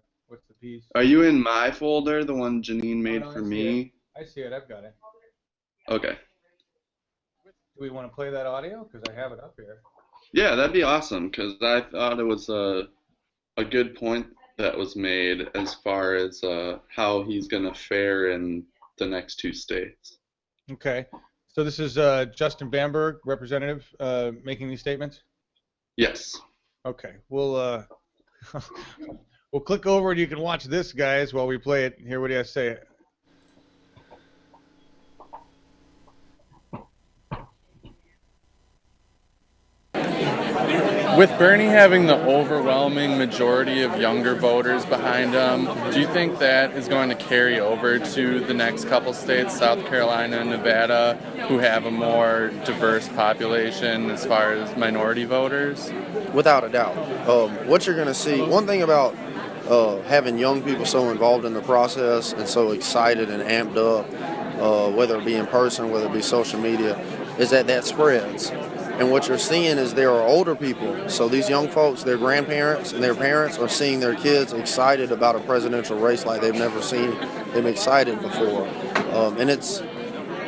piece? Are you in my folder, the one Janine made for me? I see it. I've got it. Okay. Do we want to play that audio? Because I have it up here. Yeah, that'd be awesome, because I thought it was a good point that was made as far as how he's going to fare in the next two states. Okay. So this is Justin Bamberg, representative, making these statements? Yes. Okay. We'll we'll click over and you can watch this, guys, while we play it. Hear what he has to say. With Bernie having the overwhelming majority of younger voters behind him, do you think that is going to carry over to the next couple states, South Carolina and Nevada, who have a more diverse population as far as minority voters? Without a doubt. What you're going to see, one thing about having young people so involved in the process and so excited and amped up, whether it be in person, whether it be social media, is that spreads. And what you're seeing is there are older people. So these young folks, their grandparents and their parents are seeing their kids excited about a presidential race like they've never seen them excited before. And it's,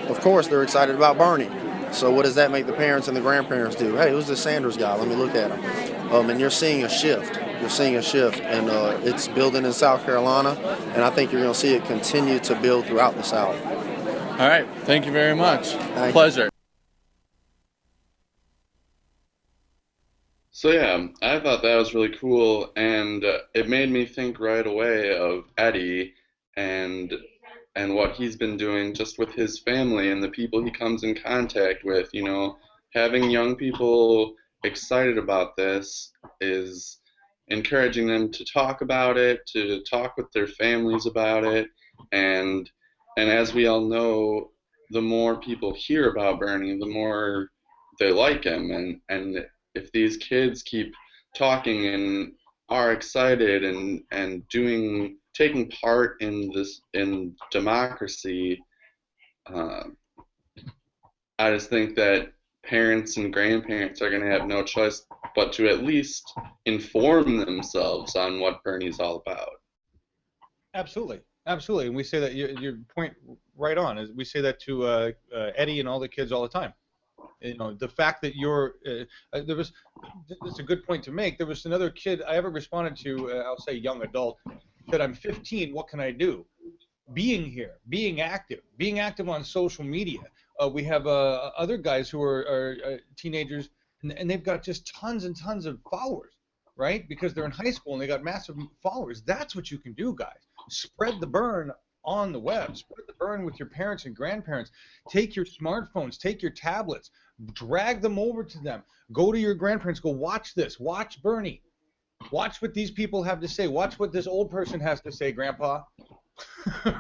of course, they're excited about Bernie. So what does that make the parents and the grandparents do? Hey, who's this Sanders guy? Let me look at him. And you're seeing a shift. You're seeing a shift. And it's building in South Carolina. And I think you're going to see it continue to build throughout the South. All right. Thank you very much. Pleasure. So yeah, I thought that was really cool, and it made me think right away of Eddie and and what he's been doing just with his family and the people he comes in contact with, you know, having young people excited about this is encouraging them to talk about it, to talk with their families about it, and as we all know, the more people hear about Bernie, the more they like him, and if these kids keep talking and are excited and taking part in this in democracy, I just think that parents and grandparents are going to have no choice but to at least inform themselves on what Bernie's all about. Absolutely, absolutely, and we say that your point right on is we say that to Eddie and all the kids all the time. You know, the fact that you're that's a good point to make. There was another kid I ever responded to, I'll say young adult, said, I'm 15, what can I do? Being here, being active on social media. We have other guys who are teenagers, and they've got just tons and tons of followers, right? Because they're in high school and they got massive followers. That's what you can do, guys. Spread the Bern on the web. Spread the Bern with your parents and grandparents. Take your smartphones, take your tablets, drag them over to them. Go to your grandparents, go watch this, watch Bernie. Watch what these people have to say. Watch what this old person has to say, Grandpa.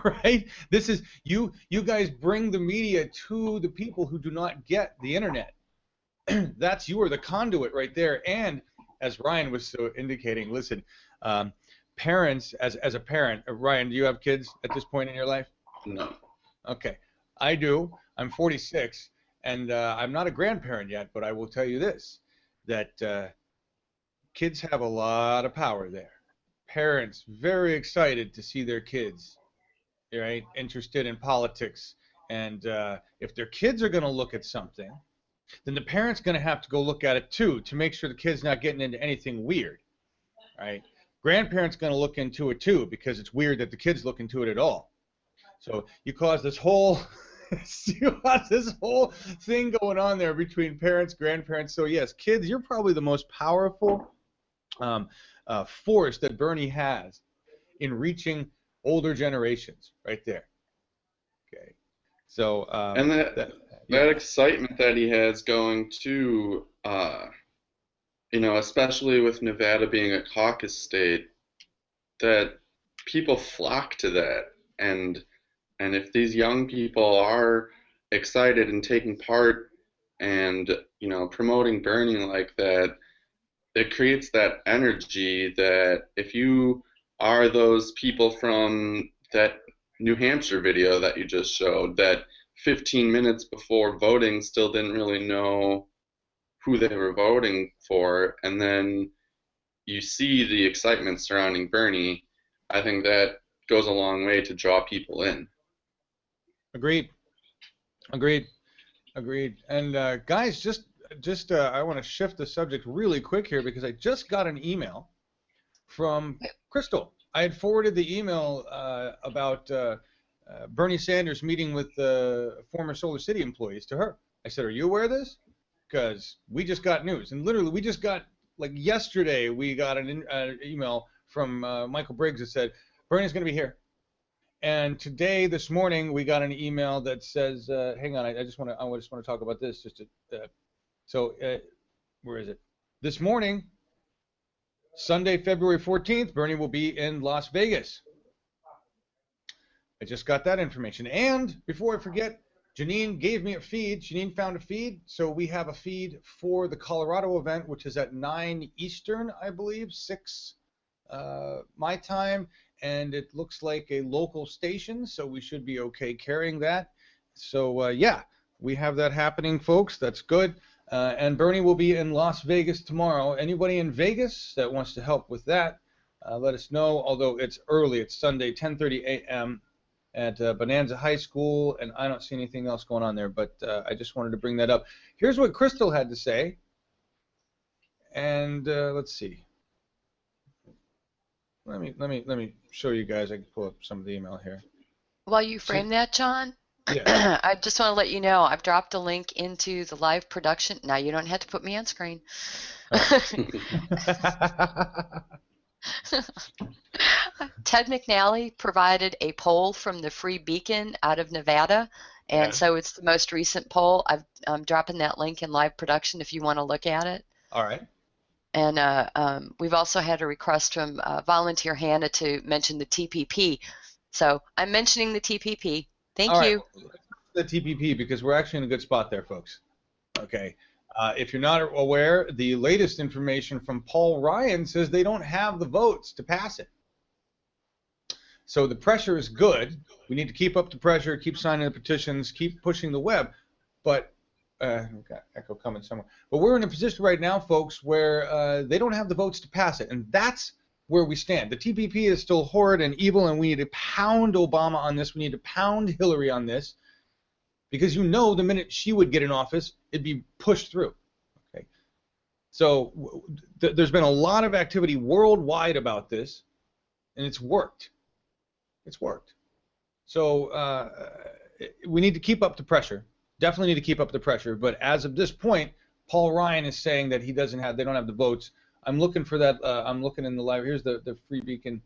Right? This is you guys bring the media to the people who do not get the internet. That's you are the conduit right there. And as Ryan was so indicating, listen, parents, as a parent, Ryan, do you have kids at this point in your life? No. Okay, I do. I'm 46, and I'm not a grandparent yet, but I will tell you this, that kids have a lot of power there. Parents very excited to see their kids, right, interested in politics. And if their kids are going to look at something, then the parent's going to have to go look at it too to make sure the kid's not getting into anything weird, right? Grandparents going to look into it too because it's weird that the kids look into it at all. So you cause this whole thing going on there between parents, grandparents. So yes, kids, you're probably the most powerful force that Bernie has in reaching older generations, right there. Okay, so and that excitement that he has going to, you know, especially with Nevada being a caucus state, that people flock to that, and if these young people are excited and taking part and, you know, promoting Bernie like that, it creates that energy that if you are those people from that New Hampshire video that you just showed that 15 minutes before voting still didn't really know who they were voting for, and then you see the excitement surrounding Bernie, I think that goes a long way to draw people in. Agreed. And guys, just I want to shift the subject really quick here because I just got an email from Crystal. I had forwarded the email about Bernie Sanders meeting with former Solar City employees to her. I said, are you aware of this? Because we just got news. And literally, we just got, like yesterday, we got an email from Michael Briggs that said, Bernie's going to be here. And today, this morning, we got an email that says, hang on, I just want to talk about this. Where is it? This morning, Sunday, February 14th, Bernie will be in Las Vegas. I just got that information. And before I forget, Janine gave me a feed. Janine found a feed. So we have a feed for the Colorado event, which is at 9 Eastern, I believe, 6 my time. And it looks like a local station, so we should be okay carrying that. So, yeah, we have that happening, folks. That's good. And Bernie will be in Las Vegas tomorrow. Anybody in Vegas that wants to help with that, let us know. Although it's early. It's Sunday, 10:30 a.m. at Bonanza High School, and I don't see anything else going on there, but I just wanted to bring that up. Here's what Crystal had to say. And let's see. Let me show you guys. I can pull up some of the email here. While you frame that, John, yeah. I just want to let you know I've dropped a link into the live production. Now you don't have to put me on screen. Ted McNally provided a poll from the Free Beacon out of Nevada, and Yeah. so it's the most recent poll. I'm dropping that link in live production if you want to look at it. All right. And we've also had a request from volunteer Hannah to mention the TPP. So I'm mentioning the TPP. Thank All right. you. The TPP, because we're actually in a good spot there, folks. Okay. If you're not aware, the latest information from Paul Ryan says they don't have the votes to pass it. So the pressure is good. We need to keep up the pressure, keep signing the petitions, keep pushing the web. But we've got echo coming somewhere. But we're in a position right now, folks, where they don't have the votes to pass it. And that's where we stand. The TPP is still horrid and evil, and we need to pound Obama on this. We need to pound Hillary on this. Because you know the minute she would get in office, it'd be pushed through. Okay. So there's been a lot of activity worldwide about this, and it's worked. It's worked. So we need to keep up the pressure. Definitely need to keep up the pressure. But as of this point, Paul Ryan is saying that they don't have the votes. I'm looking for that. I'm looking in the live. Here's the Free Beacon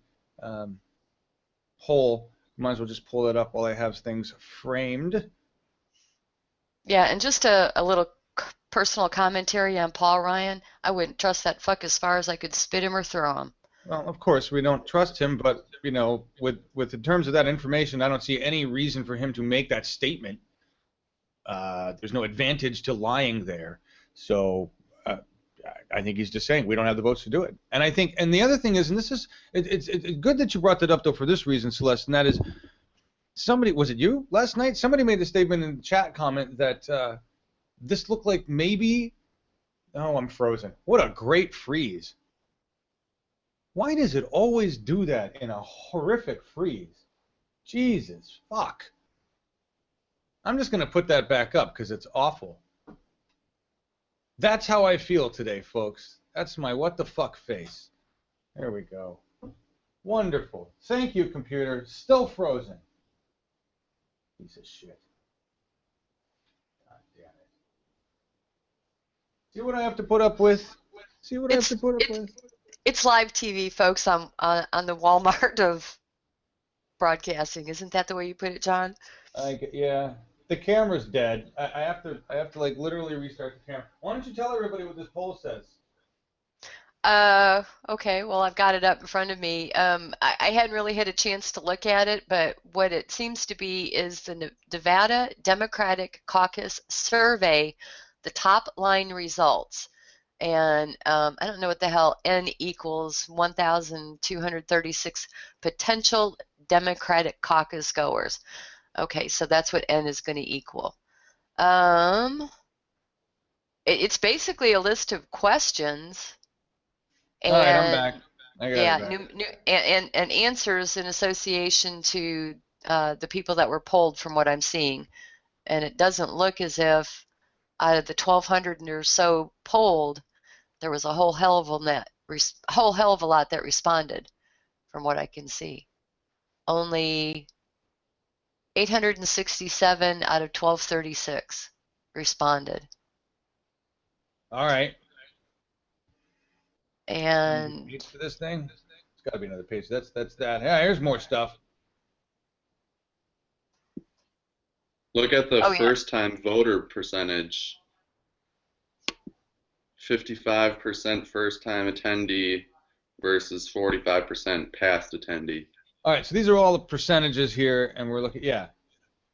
poll. Might as well just pull it up while I have things framed. Yeah, and just a little personal commentary on Paul Ryan. I wouldn't trust that fuck as far as I could spit him or throw him. Well, of course, we don't trust him, but, you know, with in terms of that information, I don't see any reason for him to make that statement. There's no advantage to lying there. So I think he's just saying we don't have the votes to do it. And I think, and the other thing is, and this is, it's good that you brought that up, though, for this reason, Celeste, and that is, somebody, was it you last night? Somebody made a statement in the chat comment that this looked like maybe, oh, I'm frozen. What a great freeze. Why does it always do that in a horrific freeze? Jesus, fuck. I'm just going to put that back up because it's awful. That's how I feel today, folks. That's my what the fuck face. There we go. Wonderful. Thank you, computer. Still frozen. Piece of shit. God damn it. See what I have to put up with? See what I have to put up with? It's live TV, folks, on the Walmart of broadcasting. Isn't that the way you put it, John? Yeah. The camera's dead. I have to like literally restart the camera. Why don't you tell everybody what this poll says? Okay, well, I've got it up in front of me. I hadn't really had a chance to look at it, but what it seems to be is the Nevada Democratic Caucus survey, the top line results. And I don't know what the hell N equals 1,236 potential Democratic caucus goers. Okay, so that's what N is going to equal. It's basically a list of questions. And, all right, I'm back. I got it back. And answers in association to the people that were polled from what I'm seeing. And it doesn't look as if out of the 1,200 or so polled, there was a whole hell of a lot that responded, from what I can see. Only 867 out of 1,236 responded. All right. And page for this thing? It's got to be another page. That's that. Yeah, here's more stuff. Look at the first-time voter percentage. 55% first-time attendee versus 45% past attendee. All right, so these are all the percentages here, and we're looking. Yeah.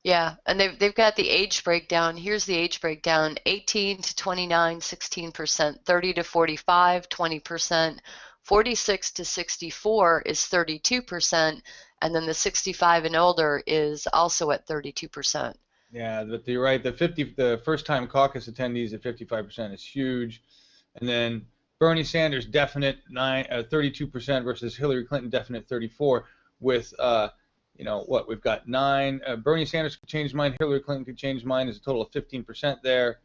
Yeah, and they've got the age breakdown. Here's the age breakdown: 18 to 29, 16%; 30 to 45, 20%; 46 to 64 is 32%, and then the 65 and older is also at 32%. Yeah, but you're right. The first-time caucus attendees at 55% is huge, and then Bernie Sanders definite 32% versus Hillary Clinton definite 34%. With you know what, we've got 9. Bernie Sanders could change mine. Hillary Clinton could change mine. There's a total of 15% there.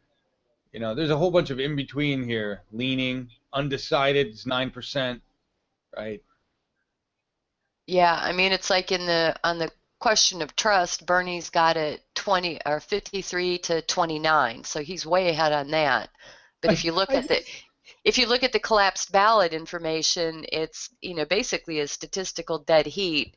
You know, there's a whole bunch of in between here. Leaning, undecided is 9%, right? Yeah, I mean, it's like on the question of trust, Bernie's got it 53 to 29, so he's way ahead on that. But if you look at if you look at the collapsed ballot information, it's, basically a statistical dead heat.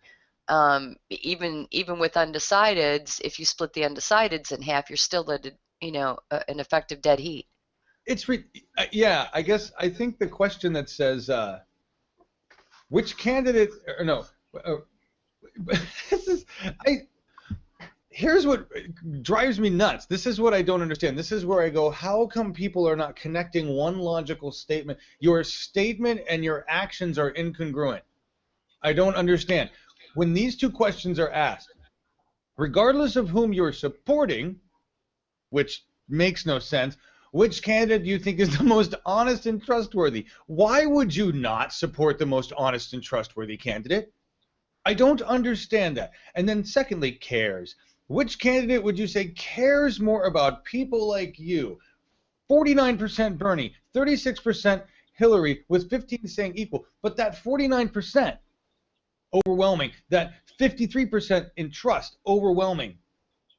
Even with undecideds, if you split the undecideds in half, you're still at an effective dead heat. Yeah, I think the question that says which candidate, or no, here's what drives me nuts. This is what I don't understand. This is where I go, how come people are not connecting one logical statement? Your statement and your actions are incongruent. I don't understand. When these two questions are asked, regardless of whom you're supporting, which makes no sense, which candidate do you think is the most honest and trustworthy? Why would you not support the most honest and trustworthy candidate? I don't understand that. And then secondly, cares. Which candidate would you say cares more about people like you? 49% Bernie, 36% Hillary, with 15 saying equal. But that 49% overwhelming, that 53% in trust overwhelming.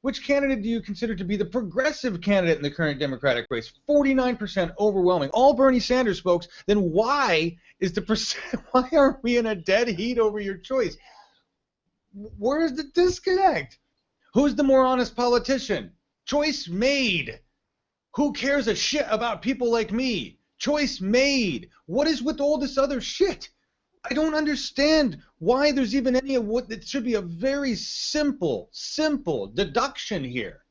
Which candidate do you consider to be the progressive candidate in the current Democratic race? 49% overwhelming. All Bernie Sanders folks. Then why is the percent? Why aren't we in a dead heat over your choice? Where's the disconnect? Who's the more honest politician? Choice made. Who cares a shit about people like me? Choice made. What is with all this other shit? I don't understand why there's even any of what it should be a very simple deduction here.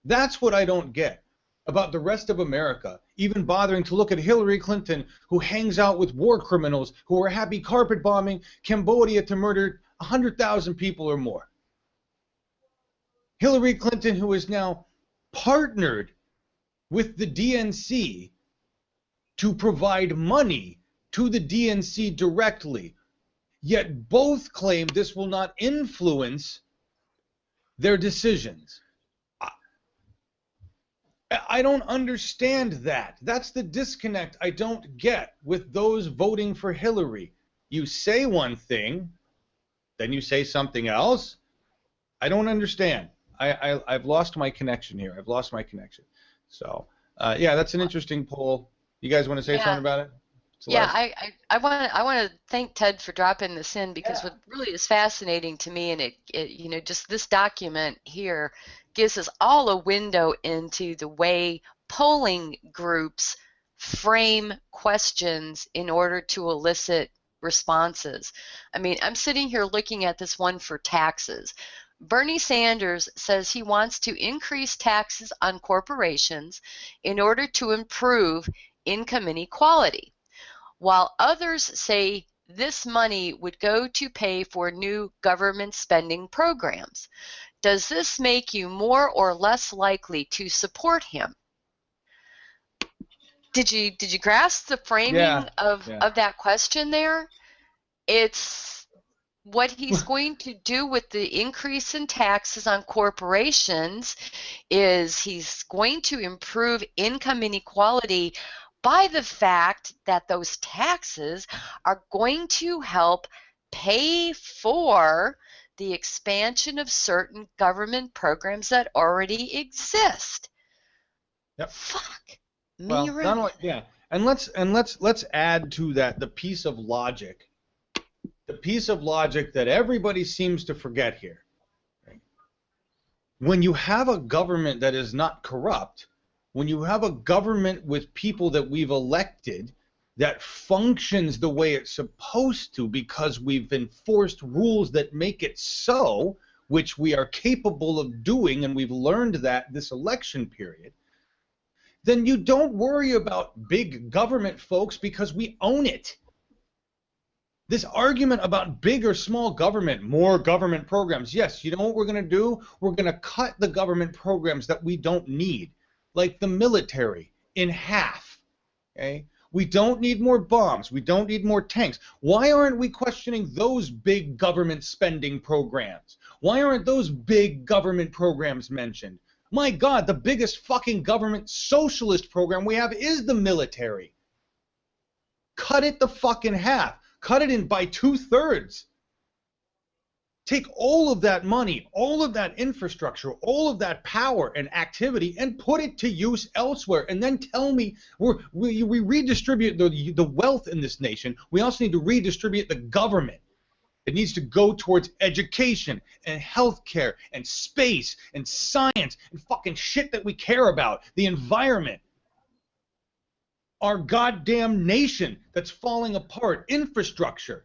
That's what I don't get about the rest of America, even bothering to look at Hillary Clinton, who hangs out with war criminals who are happy carpet bombing Cambodia to murder 100,000 people or more. Hillary Clinton, who is now partnered with the DNC to provide money to the DNC directly, yet both claim this will not influence their decisions. I don't understand that. That's the disconnect I don't get with those voting for Hillary. You say one thing, then you say something else. I don't understand. I've lost my connection here. I've lost my connection. So, yeah, that's an interesting poll. You guys want to say something about it? Celeste? Yeah, I want to thank Ted for dropping this in, because what really is fascinating to me, and it just this document here gives us all a window into the way polling groups frame questions in order to elicit responses. I mean, I'm sitting here looking at this one for taxes. Bernie Sanders says he wants to increase taxes on corporations in order to improve income inequality, while others say this money would go to pay for new government spending programs. Does this make you more or less likely to support him? Did you grasp the framing of that question there? It's what he's going to do with the increase in taxes on corporations is he's going to improve income inequality by the fact that those taxes are going to help pay for the expansion of certain government programs that already exist. Yep. Fuck me well, around. And let's add to that the piece of logic. The piece of logic that everybody seems to forget here. When you have a government that is not corrupt, when you have a government with people that we've elected that functions the way it's supposed to because we've enforced rules that make it so, which we are capable of doing, and we've learned that this election period, then you don't worry about big government, folks, because we own it. This argument about big or small government, more government programs. Yes, you know what we're going to do? We're going to cut the government programs that we don't need, like the military, in half. Okay? We don't need more bombs. We don't need more tanks. Why aren't we questioning those big government spending programs? Why aren't those big government programs mentioned? My God, the biggest fucking government socialist program we have is the military. Cut it the fucking half. Cut it in by 2/3. Take all of that money, all of that infrastructure, all of that power and activity, and put it to use elsewhere. And then tell me we redistribute the wealth in this nation. We also need to redistribute the government. It needs to go towards education and healthcare and space and science and fucking shit that we care about, the environment. Our goddamn nation that's falling apart, infrastructure.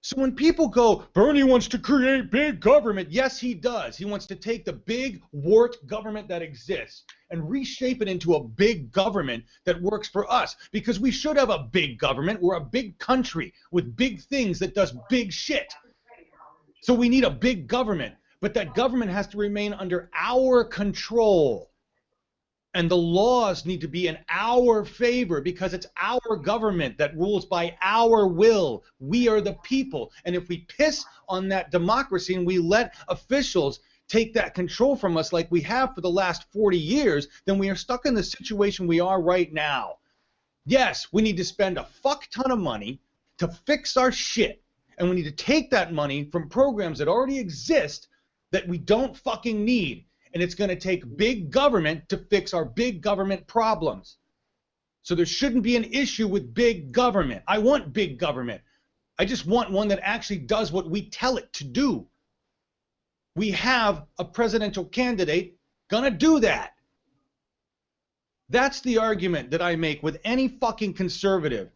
So when people go, Bernie wants to create big government, yes, he does. He wants to take the big wart government that exists and reshape it into a big government that works for us. Because we should have a big government. We're a big country with big things that does big shit. So we need a big government. But that government has to remain under our control. And the laws need to be in our favor because it's our government that rules by our will. We are the people. And if we piss on that democracy and we let officials take that control from us like we have for the last 40 years, then we are stuck in the situation we are right now. Yes, we need to spend a fuck ton of money to fix our shit. And we need to take that money from programs that already exist that we don't fucking need. And it's going to take big government to fix our big government problems. So there shouldn't be an issue with big government. I want big government. I just want one that actually does what we tell it to do. We have a presidential candidate gonna do that. That's the argument that I make with any fucking conservative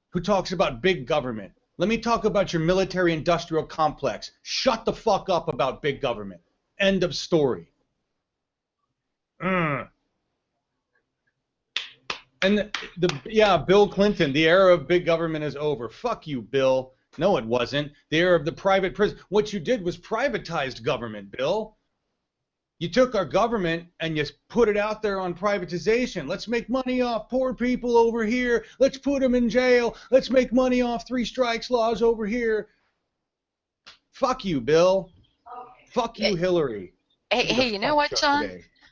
who talks about big government. Let me talk about your military-industrial complex. Shut the fuck up about big government. End of story. And Bill Clinton, the era of big government is over. Fuck you, Bill. No, it wasn't. The era of the private prison. What you did was privatized government, Bill. You took our government and you put it out there on privatization. Let's make money off poor people over here. Let's put them in jail. Let's make money off 3 strikes laws over here. Fuck you, Bill. Fuck you, Hillary. Hey, you know what, John?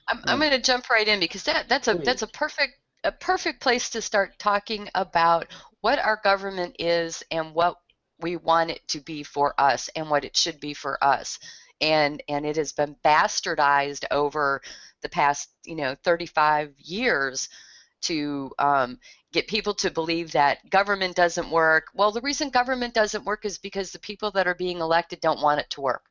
I'm going to jump right in because that's a perfect place to start talking about what our government is and what we want it to be for us and what it should be for us. And it has been bastardized over the past 35 years to get people to believe that government doesn't work. Well, the reason government doesn't work is because the people that are being elected don't want it to work.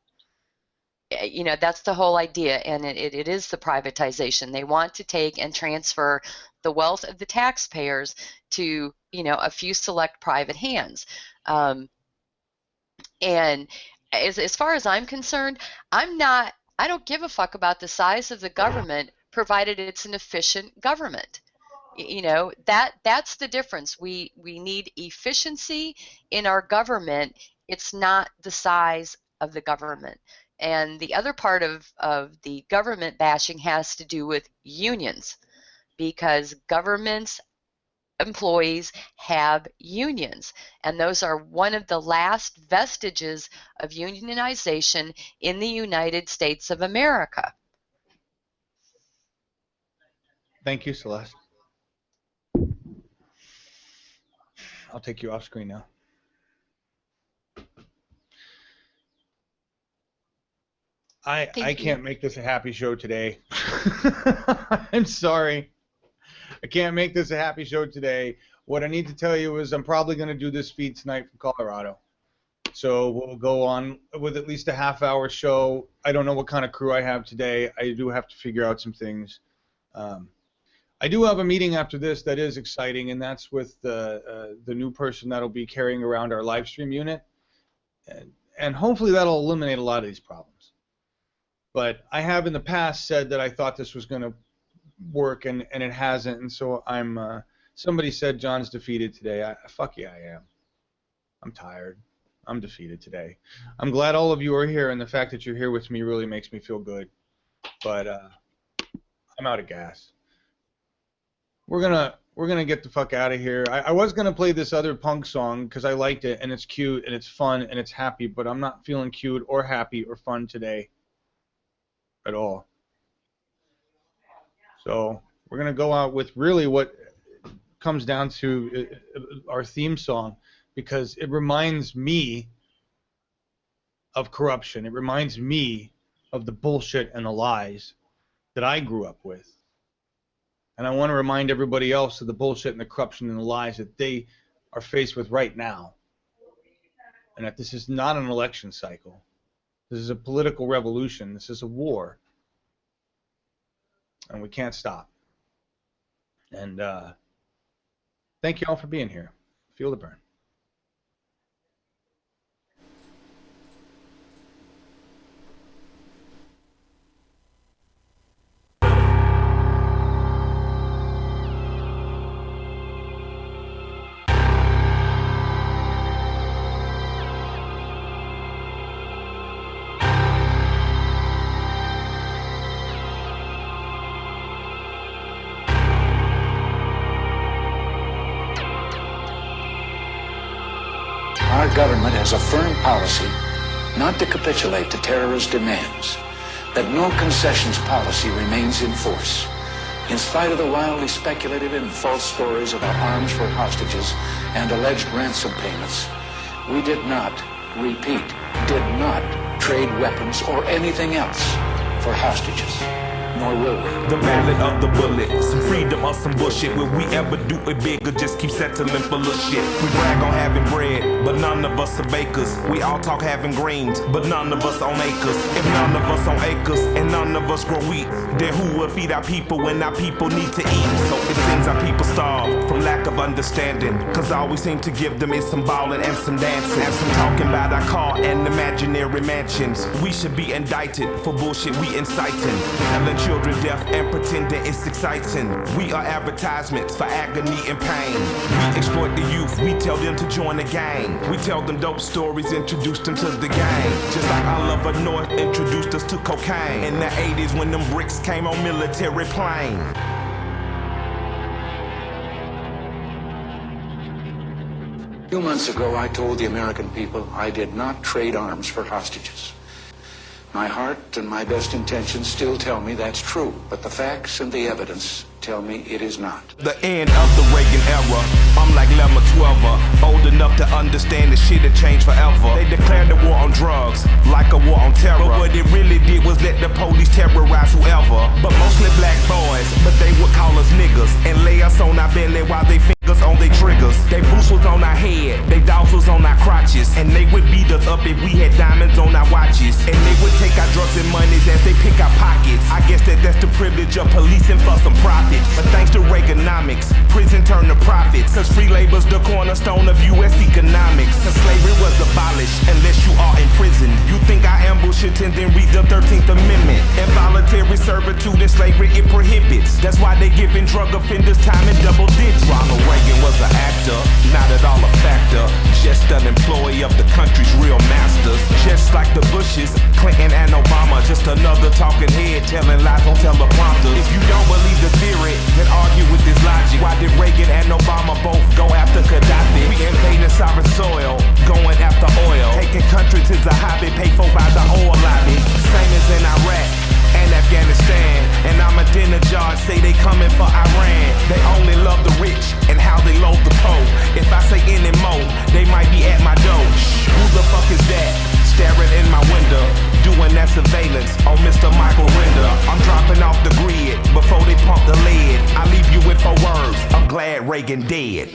That's the whole idea, and it is the privatization. They want to take and transfer the wealth of the taxpayers to a few select private hands. And as far as I'm concerned, I don't give a fuck about the size of the government, provided it's an efficient government. That's the difference. We need efficiency in our government. It's not the size of the government. And the other part of the government bashing has to do with unions, because government's employees have unions, and those are one of the last vestiges of unionization in the United States of America. Thank you, Celeste. I'll take you off screen now. I can't make this a happy show today. I'm sorry. I can't make this a happy show today. What I need to tell you is I'm probably going to do this feed tonight from Colorado. So we'll go on with at least a half-hour show. I don't know what kind of crew I have today. I do have to figure out some things. I do have a meeting after this that is exciting, and that's with the new person that'll be carrying around our live stream unit. And hopefully that'll eliminate a lot of these problems. But I have in the past said that I thought this was going to work, and it hasn't. And so I'm. Somebody said John's defeated today. Fuck yeah, I am. I'm tired. I'm defeated today. I'm glad all of you are here, and the fact that you're here with me really makes me feel good. But I'm out of gas. We're gonna get the fuck out of here. I was gonna play this other punk song because I liked it, and it's cute, and it's fun, and it's happy. But I'm not feeling cute or happy or fun today at all. So we're going to go out with really what comes down to our theme song, because it reminds me of corruption. It reminds me of the bullshit and the lies that I grew up with. And I want to remind everybody else of the bullshit and the corruption and the lies that they are faced with right now. And that this is not an election cycle. This is a political revolution. This is a war. And we can't stop. And thank you all for being here. Feel the burn. Our government has a firm policy not to capitulate to terrorist demands, that no concessions policy remains in force. In spite of the wildly speculative and false stories about arms for hostages and alleged ransom payments, we did not, repeat, did not trade weapons or anything else for hostages. Nor will we. The ballad of the bullet, some freedom or some bullshit. Will we ever do it big or just keep settling for little shit? We brag on having bread, but none of us are bakers. We all talk having greens, but none of us own acres. If none of us own acres and none of us grow wheat, then who will feed our people when our people need to eat? So it seems our people starve from lack of understanding, cause all we seem to give them is some ballin' and some dancing and some talking about our car and imaginary mansions. We should be indicted for bullshit we inciting, telling children deaf and pretending it's exciting. We are advertisements for agony and pain. We exploit the youth, we tell them to join the gang. We tell them dope stories, introduce them to the game. Just like Oliver North introduced us to cocaine in the 80s when them bricks came on military plane. A few months ago, I told the American people I did not trade arms for hostages. My heart and my best intentions still tell me that's true, but the facts and the evidence tell me it is not. The end of the Reagan era, I'm like Lemma 12, old enough to understand the shit had changed forever. They declared the war on drugs, like a war on terror, but what it really did was let the police terrorize whoever. But mostly black boys, but they would call us niggas, and lay us on our belly while they fingers on their triggers. They boots was on our head, they dogs was on our crotches, and they would beat us up if we had diamonds on our watches. And they would take our drugs and monies as they pick our pockets. I guess that's the privilege of policing for some profit. But thanks to Reaganomics, prison turned to profits, cause free labor's the cornerstone of U.S. economics. Cause slavery was abolished unless you are in prison. You think I am bullshitting, then read the 13th Amendment. Involuntary servitude and slavery it prohibits. That's why they giving drug offenders time in double digits. Ronald Reagan was an actor, not at all a factor, just an employee of the country's real masters. Just like the Bushes, Clinton and Obama, just another talking head telling lies on teleprompters. If you don't believe the theory, then argue with this logic. Why did Reagan and Obama both go after Gaddafi? We invading sovereign soil, going after oil. Taking countries is a hobby paid for by the oil lobby. Same as in Iraq and Afghanistan. And Ahmadinejad say they coming for Iran. They only love the rich and how they load the poor. If I say any more, they might be at my door. Who the fuck is that? Staring in my window, doing that surveillance on Mr. Michael Render. I'm dropping off the grid before they pump the lead. I leave you with 4 words, I'm glad Reagan dead.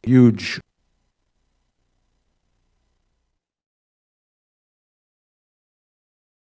Huge.